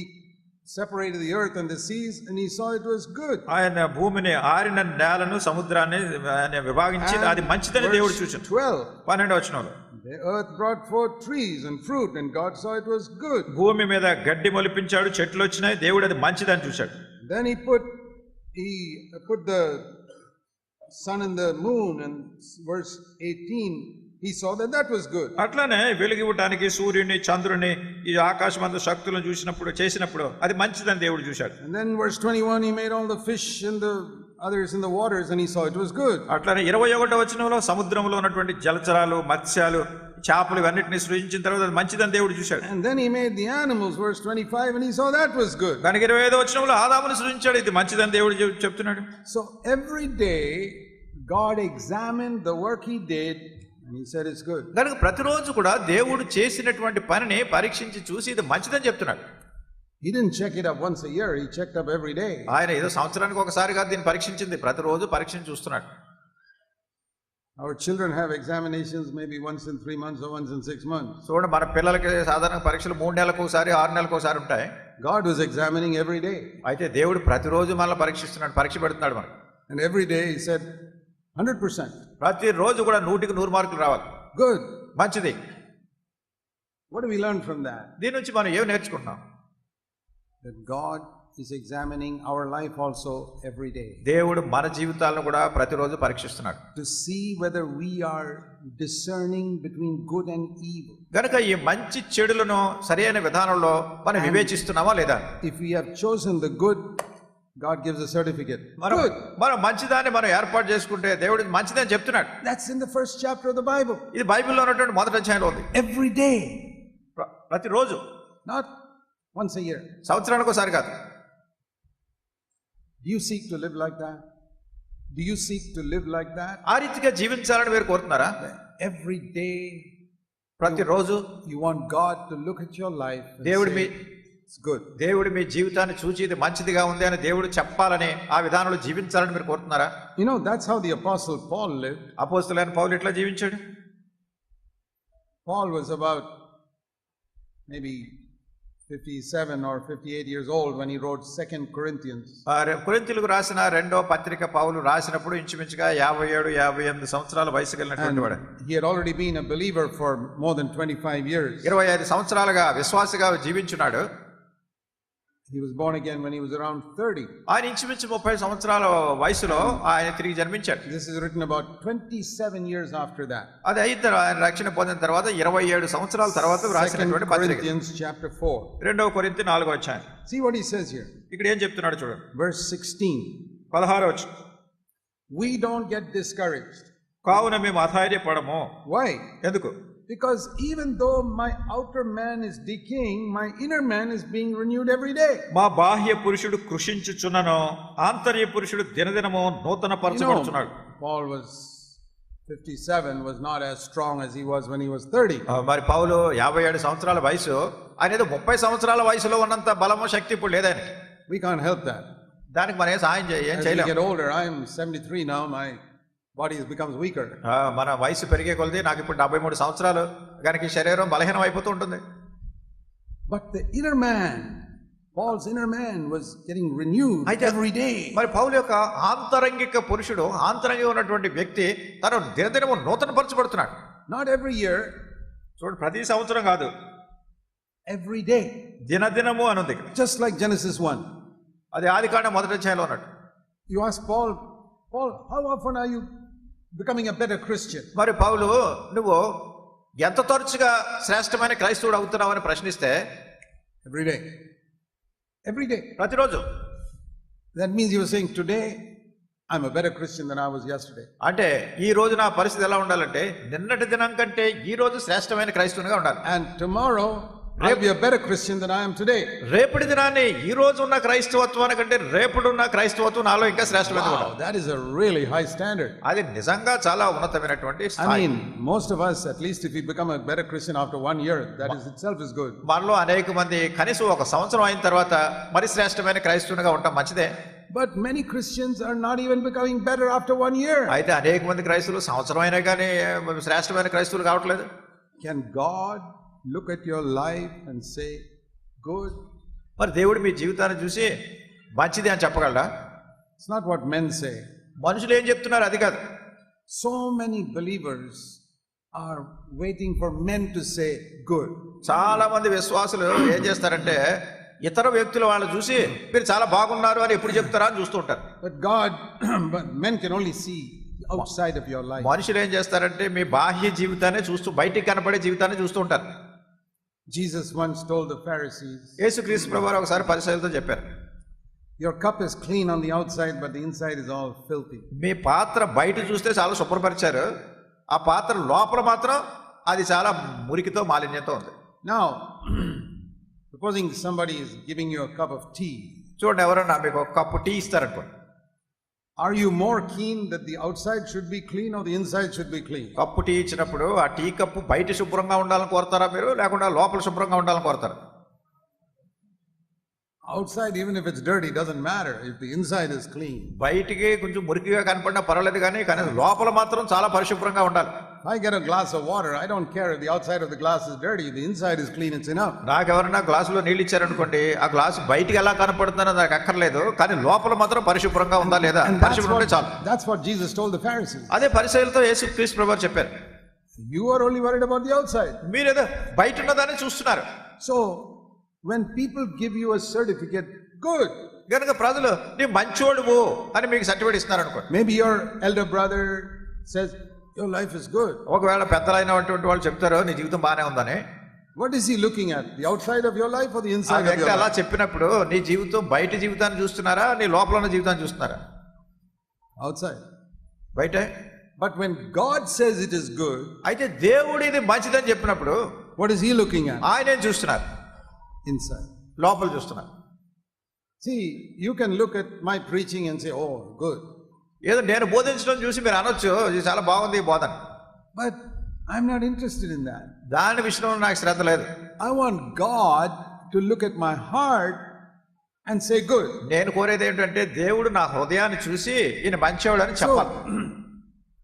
[SPEAKER 1] separated the earth and the seas, and he saw it was good.
[SPEAKER 2] ఆయన భూమిని ఆరిన నేలను సముద్రాన్ని ఆయన విభాగించి అది మంచిదని దేవుడు చూశాడు. 12వ వచనంలో
[SPEAKER 1] the earth brought forth trees and fruit, and God saw it was good.
[SPEAKER 2] భూమి మీద గడ్డి మొలిపించాడు, చెట్లు వచ్చినాయి, దేవుడు అది మంచిదని చూశాడు.
[SPEAKER 1] Then he put the sun and the moon, and verse 18 he saw that was good.
[SPEAKER 2] అట్లానే వెలుగివ్వటానికి సూర్యుని చంద్రుని ఈ ఆకాశమందు శక్తులను చేసినప్పుడు అది మంచిదని దేవుడు చూశాడు.
[SPEAKER 1] And then verse 21 he made all the fish and the others in the waters, and he saw it was good.
[SPEAKER 2] అట్లానే 21వ వచనంలో సముద్రంలో ఉన్నటువంటి జలచరాలు, మత్స్యాలు, చేపలు ఇవన్నిటిని సృజించిన తర్వాత అది మంచిదని దేవుడు చూశాడు.
[SPEAKER 1] And then he made the animals, verse 25, and he saw that was good.
[SPEAKER 2] కనుక 25వ వచనంలో ఆదామును సృజించాడు, ఇది మంచిదని దేవుడు చెప్తున్నాడు.
[SPEAKER 1] So every day God examined the work he did, and he said it's good.
[SPEAKER 2] కనుక ప్రతిరోజు కూడా దేవుడు చేసినటువంటి పనిని పరీక్షించి చూసి ఇది మంచిదని చెప్తున్నాడు.
[SPEAKER 1] He didn't check it up once a year, he checked up every day.
[SPEAKER 2] ఆయన ఏదో సంవత్సరానికి ఒకసారి కాదు దీన్ని పరీక్షించింది, ప్రతిరోజు పరీక్షించి చూస్తున్నాడు.
[SPEAKER 1] Our children have examinations maybe once in 3 months or once in 6 months.
[SPEAKER 2] చూడండి, మన పిల్లలకి సాధారణ పరీక్షలు 3 నెలలకు ఒకసారి, 6 నెలలకు ఒకసారి ఉంటాయి.
[SPEAKER 1] God was examining every day.
[SPEAKER 2] అయితే దేవుడు ప్రతిరోజు మనల్ని పరీక్షిస్తున్నాడు, పరీక్ష పెడుతున్నాడు మనకు.
[SPEAKER 1] And every day he said 100%.
[SPEAKER 2] ప్రతిరోజు కూడా 100కి 100 మార్కులు రావాలి.
[SPEAKER 1] Good.
[SPEAKER 2] మంచిది.
[SPEAKER 1] What do we learn from that?
[SPEAKER 2] దీని నుంచి మనం ఏం నేర్చుకుంటున్నాం?
[SPEAKER 1] That God is examining our life also every day.
[SPEAKER 2] దేవుడు మన జీవితాలను కూడా ప్రతిరోజు పరీక్షిస్తున్నాడు.
[SPEAKER 1] To see whether we are discerning between good and evil.
[SPEAKER 2] గనుక ఈ మంచి చెడులను సరైన విధానంలో మనం వివేచిస్తున్నామా లేదా?
[SPEAKER 1] If we have chosen the good, God gives a certificate.
[SPEAKER 2] మనం మంచిదాన్ని మనం ఏర్పాటు చేసుకుంటే దేవుడు మంచిదని చెప్తున్నాడు.
[SPEAKER 1] That's in the first chapter of the Bible.
[SPEAKER 2] ఇది బైబిల్లో ఉన్నటువంటి మొదటి అధ్యాయంలో ఉంది.
[SPEAKER 1] Every day.
[SPEAKER 2] ప్రతిరోజు,
[SPEAKER 1] not once a year.
[SPEAKER 2] సంవత్సరానికి ఒకసారి కాదు.
[SPEAKER 1] Do you seek to live like that? Do you seek to live like that?
[SPEAKER 2] ఆ రీతిగా జీవించాలని మీరు కోరుతున్నారా?
[SPEAKER 1] Every day,
[SPEAKER 2] ప్రతిరోజు
[SPEAKER 1] you want God to look at your life and
[SPEAKER 2] దేవుడు
[SPEAKER 1] say, it's good.
[SPEAKER 2] దేవుడు మీ జీవితాన్ని చూచి ఇది మంచిదిగా ఉంది అని దేవుడు చెప్పాలని ఆ విధానంలో జీవించాలని మీరు కోరుతున్నారా?
[SPEAKER 1] You know, that's how the apostle Paul lived.
[SPEAKER 2] అపోస్తలుడైన పౌలు ఎట్లా జీవించాడు?
[SPEAKER 1] Paul was about maybe 57 or 58 years old when he wrote 2 Corinthians.
[SPEAKER 2] కొరింథీయులకు రాసిన రెండవ పత్రిక పౌలు రాసినప్పుడు ఇంచుమించుగా 57, 58 సంవత్సరాల వయసు కలిగినటువంటి వాడు.
[SPEAKER 1] He had already been a believer for more than 25 years.
[SPEAKER 2] 25 సంవత్సరాలుగా విశ్వాసిగా జీవించున్నాడు.
[SPEAKER 1] He was born again when he was around 30.
[SPEAKER 2] ఆయన ఇంచుమించు 30 సంవత్సరాల వయసులో ఆయన తిరిగి జన్మించాడు.
[SPEAKER 1] This is written about 27 years after that.
[SPEAKER 2] అది అయిన ఆయన రక్షణ పొందిన తర్వాత 27 సంవత్సరాల తర్వాత రాసినటువంటి పత్రిక.
[SPEAKER 1] 2 Corinthians chapter 4.
[SPEAKER 2] రెండవ కొరింథీ 4వ అధ్యాయం.
[SPEAKER 1] See what he says here.
[SPEAKER 2] ఇక్కడ ఏం చెప్తున్నాడు చూడండి.
[SPEAKER 1] Verse 16.
[SPEAKER 2] 16వ వచనం.
[SPEAKER 1] We don't get discouraged.
[SPEAKER 2] కావున మేము అధైర్యపడము.
[SPEAKER 1] Why?
[SPEAKER 2] ఎందుకు?
[SPEAKER 1] Because even though my outer man is decaying, my inner man is being renewed every day.
[SPEAKER 2] మా బాహ్య పురుషుడు కృషించుచున్నను ఆంతర్య పురుషుడు దినదినము నూతన పరచబడుచున్నాడు.
[SPEAKER 1] Paul was 57, was not as strong as he was when he was 30.
[SPEAKER 2] మరి పౌలు 57 సంవత్సరాల వయసు, ఆయన ఏదో 30 సంవత్సరాల వయసులో ఉన్నంత బలము శక్తి ఇప్పుడు లేదు ఆయనకి.
[SPEAKER 1] We can't help that.
[SPEAKER 2] దానికి మనం ఏం చేయలేము.
[SPEAKER 1] As we get older, I am 73 now, my body becomes weaker.
[SPEAKER 2] మన వయసు పెరిగే కొలది నాకు ఇప్పుడు 73 సంవత్సరాలు, కనుక శరీరం బలహీనం అయిపోతూ ఉంటుంది.
[SPEAKER 1] But the inner man, Paul's inner man was getting renewed every day.
[SPEAKER 2] మరి పౌలు యొక్క ఆంతరంగిక పురుషుడు, ఆంతరంగిక ఉన్నటువంటి వ్యక్తి తను దినదినము నూతన పరచబడుతున్నాడు.
[SPEAKER 1] Not every year.
[SPEAKER 2] చూడండి, ప్రతి సంవత్సరం కాదు,
[SPEAKER 1] every day.
[SPEAKER 2] దినదినము అనుంది.
[SPEAKER 1] Just like Genesis 1.
[SPEAKER 2] అది ఆదికాండం మొదటి అధ్యాయంలో ఉన్నాడు.
[SPEAKER 1] You ask Paul, how often are you becoming a better Christian?
[SPEAKER 2] మరి పౌలు, నువ్వు ఎంత తరచుగా శ్రేష్టమైన క్రైస్తవుడు అవుతున్నావు అని ప్రశ్నిస్తే,
[SPEAKER 1] every day. Every day.
[SPEAKER 2] ప్రతిరోజు.
[SPEAKER 1] That means you were saying, today I'm a better Christian than I was yesterday.
[SPEAKER 2] అంటే ఈ రోజు నా పరిస్థితి ఎలా ఉండాలంటే నిన్నటి దినం కంటే ఈ రోజు శ్రేష్టమైన క్రైస్తవునిగా ఉండాలి.
[SPEAKER 1] And tomorrow I'll be a better Christian than I am today.
[SPEAKER 2] రేపటి దినాన్ని ఈ రోజు ఉన్న క్రైస్తవత్వాన్ని కంటే రేపడున్న క్రైస్తవత్వం నాలో ఇంకా శ్రేష్టమైనది.
[SPEAKER 1] Wow, that is a really high standard.
[SPEAKER 2] అది నిజంగా చాలా ఉన్నతమైనటువంటి స్థాయి.
[SPEAKER 1] I mean, most of us, at least if we become a better Christian after 1 year, that is itself is good.
[SPEAKER 2] మనలో అనేక మంది కనీసం ఒక సంవత్సరం అయిన తర్వాత మరి శ్రేష్టమైన క్రైస్తవునిగా ఉండటం మంచిదే.
[SPEAKER 1] But many Christians are not even becoming better after 1 year.
[SPEAKER 2] అయితే అనేక మంది క్రైస్తవులు సంవత్సరం అయినా కానీ శ్రేష్టమైన క్రైస్తవులు కావట్లేదు.
[SPEAKER 1] Can God look at your life and say, good?
[SPEAKER 2] మరి దేవుడు మీ జీవితాన్ని చూసి మంచిది అని చెప్పగలరా?
[SPEAKER 1] It's not what men say.
[SPEAKER 2] మనుషులు ఏం చెప్తున్నారు అది కాదు.
[SPEAKER 1] So many believers are waiting for men to say good.
[SPEAKER 2] చాలా మంది విశ్వాసులు ఏం చేస్తారంటే ఇతర వ్యక్తులు వాళ్ళు చూసి మీరు చాలా బాగున్నారు అని ఎప్పుడు చెప్తారా అని చూస్తూ ఉంటారు.
[SPEAKER 1] But men can only see the outside of your life.
[SPEAKER 2] మనుషులు ఏం చేస్తారంటే మీ బాహ్య జీవితాన్ని చూస్తూ బయటికి కనపడే జీవితాన్ని చూస్తూ ఉంటారు.
[SPEAKER 1] Jesus once told the Pharisees,
[SPEAKER 2] యేసుక్రీస్తు ప్రభువారు ఒకసారి పరిసయ్యులతో చెప్పారు,
[SPEAKER 1] your cup is clean on the outside, but the inside is all filthy.
[SPEAKER 2] మీ పాత్ర బయట చూస్తే చాలా శుభ్రపరిచారు, ఆ పాత్ర లోపల మాత్రం అది చాలా మురికితో మాలిన్యంతో ఉంది.
[SPEAKER 1] Now, supposing somebody is giving you a cup of tea,
[SPEAKER 2] చూడండి, ఎవరన్నా మీకు ఒక కప్పు టీ ఇస్తారనుకోండి,
[SPEAKER 1] are you more keen that the outside should be clean or the inside should be clean?
[SPEAKER 2] కప్పు టీ ఇచ్చినప్పుడు ఆ టీ కప్పు బయట శుభ్రంగా ఉండాలని కోరుతారా మీరు, లేకుండా లోపల శుభ్రంగా ఉండాలని కోరుతారా?
[SPEAKER 1] Outside, even if it's dirty, doesn't matter if the inside is clean.
[SPEAKER 2] బయటికి కొంచెం మురికిగా కనపడినా పర్వాలేదు, కానీ లోపల మాత్రం చాలా పరిశుభ్రంగా ఉండాలి.
[SPEAKER 1] If I get a glass of water, I don't care if the outside of the glass is dirty. If the inside is clean, it's enough.
[SPEAKER 2] నాకు ఎవరైనా గ్లాసులో నీళ్ళు ఇచ్చారనుకోండి, ఆ గ్లాసు బయటికి ఎలా కనపడుతుందో నాకు అక్కర్లేదు, కానీ లోపల మాత్రం పరిశుభ్రంగా ఉందా లేదా, పరిశుభ్రం ఉంటే చాలు.
[SPEAKER 1] That's what Jesus told the Pharisees.
[SPEAKER 2] అదే పరిసయ్యులతో యేసుక్రీస్తు ప్రభువారు చెప్పారు.
[SPEAKER 1] You are only worried about the outside.
[SPEAKER 2] మీరేదో బయట ఉన్నదాన్ని చూస్తున్నారు.
[SPEAKER 1] So when people give you a certificate, good.
[SPEAKER 2] కనుక ప్రజలు నీ మంచోడువు అని మీకు సర్టిఫికేట్ ఇస్తున్నారు అనుకోండి.
[SPEAKER 1] Maybe your elder brother says your life is good.
[SPEAKER 2] ఒకవేళ పెద్దలైనటువంటి వాళ్ళు చెప్తారు నీ జీవితం బాగానే ఉందని.
[SPEAKER 1] What is he looking at? The outside of your life or the inside of your life?
[SPEAKER 2] అలా చెప్పినప్పుడు నీ జీవితం బయట జీవితాన్ని చూస్తున్నారా, నీ లోపల ఉన్న జీవితాన్ని చూస్తున్నారా?
[SPEAKER 1] Outside.
[SPEAKER 2] బయటే.
[SPEAKER 1] But when God says it is good,
[SPEAKER 2] అయితే దేవుడు ఇది మంచిదని చెప్పినప్పుడు
[SPEAKER 1] what is he looking at?
[SPEAKER 2] ఆయనే చూస్తున్నారు.
[SPEAKER 1] Inside.
[SPEAKER 2] లోపల చూస్తున్నారు.
[SPEAKER 1] See, you can look at my preaching and say, oh, good.
[SPEAKER 2] ఏదో నేను బోధించడం చూసి మీరు అనొచ్చు ఇది చాలా బాగుంది ఈ బోధన.
[SPEAKER 1] But I'm not interested in that.
[SPEAKER 2] దాని విషయంలో నాకు శ్రద్ధ లేదు.
[SPEAKER 1] I want God to look at my heart and say good.
[SPEAKER 2] నేను కోరేది ఏంటంటే దేవుడు నా హృదయాన్ని చూసి ఈయన మంచివాడని చెప్పాలి.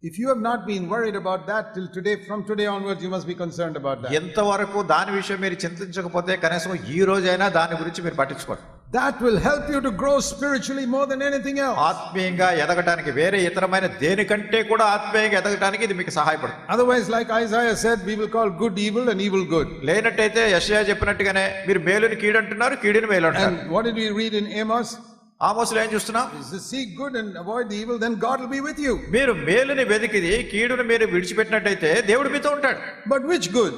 [SPEAKER 1] If you have not been worried about that till today, from today onwards you must be concerned about that.
[SPEAKER 2] ఎంతవరకు దాని విషయం మీరు చింతించకపోతే కనీసం ఈ రోజైనా దాని గురించి మీరు పట్టించుకోండి.
[SPEAKER 1] That will help you to grow spiritually more than anything else.
[SPEAKER 2] ఆత్మీయంగా ఎదగటానికి, వేరే ఇతరమైన దేనికంటే కూడా ఆత్మీయంగా ఎదగటానికి ఇది మీకు సహాయపడుతుంది.
[SPEAKER 1] Otherwise, like Isaiah said, we will call good evil and evil good.
[SPEAKER 2] లేనట్టయితే యెషయా చెప్పినట్టుగానే మీరు మేలుని కీడు అంటున్నారు, కీడుని మేలు అంటున్నారు.
[SPEAKER 1] And what did we read in Amos?
[SPEAKER 2] ఆమోసులో ఏం చూస్తున్నాం?
[SPEAKER 1] Seek good and avoid the evil, then God will be with you.
[SPEAKER 2] మీరు మేలుని వెతికిది కీడుని మీరు విడిచిపెట్టినట్టయితే దేవుడు మీతో ఉంటాడు.
[SPEAKER 1] But which good?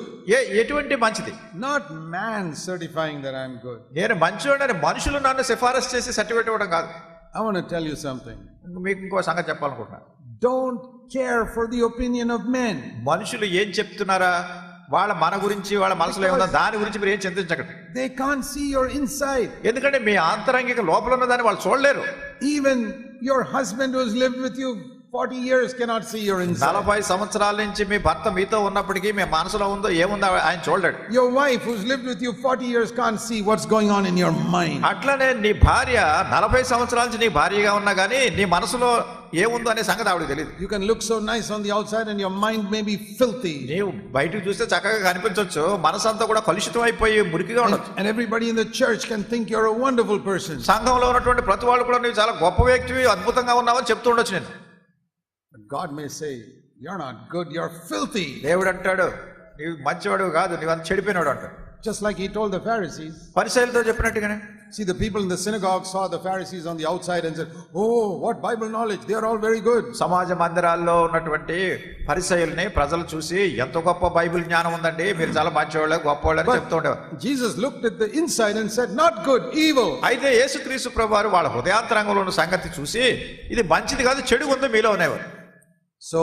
[SPEAKER 2] ఎటువంటి మంచిది?
[SPEAKER 1] Not man certifying that I'm good.
[SPEAKER 2] నేను మంచివాడని మనుషులు నన్ను సిఫారసు చేసి సర్టిఫికేట్ ఇవ్వడం కాదు.
[SPEAKER 1] I want to tell you something.
[SPEAKER 2] మీకు ఇంకో సంగతి చెప్పాలనుకుంటున్నా.
[SPEAKER 1] Don't care for the opinion of men.
[SPEAKER 2] మనుషులు ఏం చెప్తున్నారా, వాళ్ళ మన గురించి, వాళ్ళ మనసులో ఏమన్నా దాని గురించి మీరు ఏం చింతించకండి.
[SPEAKER 1] They can't see your inside.
[SPEAKER 2] ఎందుకంటే మీ ఆంతరంగిక లోపల ఉన్న దాన్ని వాళ్ళు చూడలేరు.
[SPEAKER 1] Even your husband who has lived with you 40 years cannot see your inside.
[SPEAKER 2] 40 సంవత్సరాల నుంచి మీ భర్త మీతో ఉన్నప్పటికీ మీ మనసులో ఉందో ఏముందో ఆయన చూడలేడు.
[SPEAKER 1] Your wife who's lived with you 40 years can't see what's going on in your mind.
[SPEAKER 2] అట్లనే నీ భార్య 40 సంవత్సరాల నుంచి నీ భార్యగా ఉన్నా కానీ నీ మనసులో ఏముందో అనే సంగతి ఆవిడకి తెలియదు.
[SPEAKER 1] You can look so nice on the outside and your mind may be filthy.
[SPEAKER 2] నీవు బయటకు చూస్తే చక్కగా కనిపించవచ్చు, మనసంతా కూడా కలుషితం అయిపోయి మురికిగా ఉండొచ్చు.
[SPEAKER 1] And everybody in the church can think you're a wonderful person.
[SPEAKER 2] సంఘంలో ఉన్నటువంటి ప్రతి వాళ్ళు కూడా నీవు చాలా గొప్ప వ్యక్తివి, అద్భుతంగా ఉన్నావని చెప్తూ ఉండొచ్చు. నేను
[SPEAKER 1] But God may say, you're not good, you're filthy.
[SPEAKER 2] దేవుడు అంటాడు నీవు మంచివాడు కాదు, నీవు అంత చెడిపోయినాడు అంటాడు.
[SPEAKER 1] Just like he told the Pharisees.
[SPEAKER 2] పరిసయ్యులతో చెప్పినట్టుగానే.
[SPEAKER 1] See, the people in the synagogue saw the Pharisees on the outside and said, oh, what Bible knowledge, they are all very good.
[SPEAKER 2] సమాజ మందిరాల్లో ఉన్నటువంటి పరిసయ్యుల్ని ప్రజలు చూసి ఎంత గొప్ప బైబిల్ జ్ఞానం ఉందండి, మీరు చాలా మంచివాళ్ళు, గొప్పవాళ్ళు అని చెప్తూ ఉండేవారు.
[SPEAKER 1] Jesus looked at the inside and said, not good, evil.
[SPEAKER 2] అయితే యేసుక్రీస్తు ప్రభువారు వాళ్ళ హృదయాంతరంగంలో ఉన్న సంగతి చూసి ఇది మంచిది కాదు, చెడు ఉంది మీలో అనేవారు.
[SPEAKER 1] So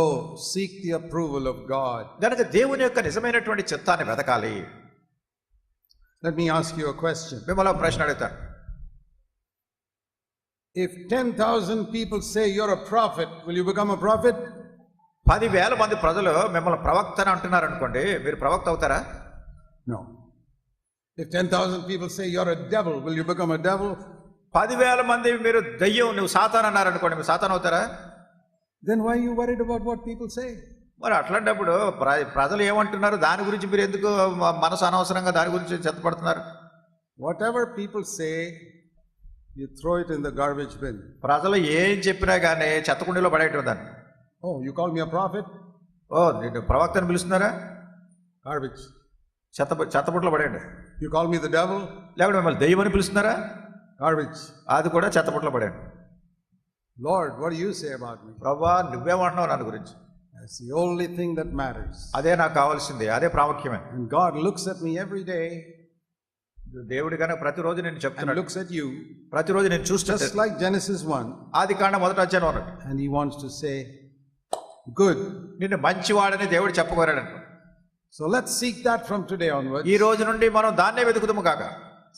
[SPEAKER 1] seek the approval of God.
[SPEAKER 2] గనుక దేవుని యొక్క నిజమైనటువంటి చిత్తాన్ని వెతకాలి.
[SPEAKER 1] Let me ask you a question.
[SPEAKER 2] మిమ్మల్ని ఒక ప్రశ్న అడుగుతాను.
[SPEAKER 1] If 10,000 people say you're a prophet, will you become a prophet?
[SPEAKER 2] 10,000 మంది ప్రజలు మిమ్మల్ని ప్రవక్త అని అంటున్నారు అనుకోండి, మీరు ప్రవక్త అవుతారా?
[SPEAKER 1] No. If 10,000 people say you're a devil, will you become a devil?
[SPEAKER 2] 10,000 మంది మీరు దయ్యం, నువ్వు సాతాన్ అన్నారు అనుకోండి, మీరు సాతాన్ అవుతారా?
[SPEAKER 1] Then why are you worried about what people say?
[SPEAKER 2] మరి అట్లాంటప్పుడు ప్రజలు ఏమంటున్నారు దాని గురించి మీరు ఎందుకు మనసు అనవసరంగా దాని గురించి చెత్తపడుతున్నారు?
[SPEAKER 1] Whatever people say, you throw it in the garbage bin.
[SPEAKER 2] ప్రజలు ఏం చెప్పినా కానీ చెత్తకుండీలో పడేయటం దాన్ని.
[SPEAKER 1] Oh, you call me a prophet?
[SPEAKER 2] నేను ప్రవక్తని పిలుస్తున్నారా?
[SPEAKER 1] Garbage.
[SPEAKER 2] చెత్తబుట్టలో పడేయండి.
[SPEAKER 1] You call me the devil?
[SPEAKER 2] లేకపోతే మిమ్మల్ని దెయ్యమని పిలుస్తున్నారా?
[SPEAKER 1] Garbage.
[SPEAKER 2] అది కూడా చెత్తబుట్టలో పడేయండి.
[SPEAKER 1] Lord, what do you say about me?
[SPEAKER 2] ప్రభువా నువ్వేమంటున్నావు నన్ను గురించి?
[SPEAKER 1] That's the only thing that matters.
[SPEAKER 2] అదే నాకు కావాల్సింది, అదే ప్రాముఖ్యమే.
[SPEAKER 1] And God looks at me every day.
[SPEAKER 2] దేవుడు కనుక ప్రతిరోజు నేను
[SPEAKER 1] And
[SPEAKER 2] చెప్తున్నాను,
[SPEAKER 1] looks at you.
[SPEAKER 2] ప్రతిరోజు నేను చూస్తాను.
[SPEAKER 1] Just like Genesis 1.
[SPEAKER 2] ఆదికాండం 1వ అధ్యాయం అన్నాడు.
[SPEAKER 1] And he wants to say, good.
[SPEAKER 2] నిన్ను మంచివాడని దేవుడు చెప్పగోరాడంట.
[SPEAKER 1] So let's seek that from today onwards.
[SPEAKER 2] ఈ రోజు నుండి మనం దాన్నే వెతుకుదాము కాక.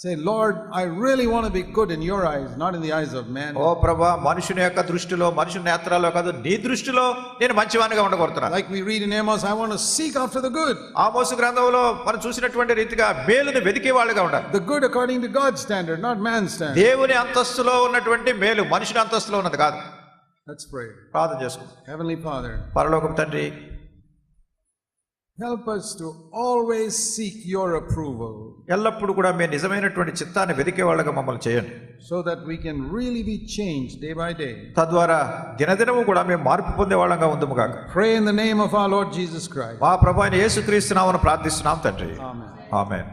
[SPEAKER 1] Say, Lord, I really want to be good in your eyes, not in the eyes of man.
[SPEAKER 2] ఓ ప్రభువా, మనుషుని యొక్క దృష్టిలో, మనుషుని నేత్రాల్లో కాదు, నీ దృష్టిలో నేను మంచివానిగా ఉండగోరుతున్నాను.
[SPEAKER 1] Like we read in Amos, I want to seek after the good.
[SPEAKER 2] ఆమోసు గ్రంథంలో మనం చూసినటువంటి రీతిగా మేలుని వెతికే వాళ్ళుగా ఉండాలి.
[SPEAKER 1] The good according to God's standard, not man's standard.
[SPEAKER 2] దేవుని అంతస్తులో ఉన్నటువంటి మేలు మనుషుని అంతస్తులో ఉన్నది కాదు.
[SPEAKER 1] Let's pray.
[SPEAKER 2] ప్రార్థన చేసుకుందాం.
[SPEAKER 1] Heavenly Father,
[SPEAKER 2] పరలోకపు తండ్రి,
[SPEAKER 1] help us to always seek your approval,
[SPEAKER 2] ఎల్లప్పుడూ కూడా మీ నిజమైనటువంటి చిత్తాన్ని వెతికే వాళ్ళగా మమ్మల్ని చేయండి.
[SPEAKER 1] so that we can really be changed day by day.
[SPEAKER 2] తద్వారా దినదినము కూడా మేము మార్పు పొందే వాళ్ళగా ఉందము కాక.
[SPEAKER 1] Pray in the name of our Lord Jesus Christ.
[SPEAKER 2] మా ప్రభువైన యేసుక్రీస్తు నామమున ప్రార్థిస్తున్నాం తండ్రి.
[SPEAKER 1] Amen.
[SPEAKER 2] ఆమేన్.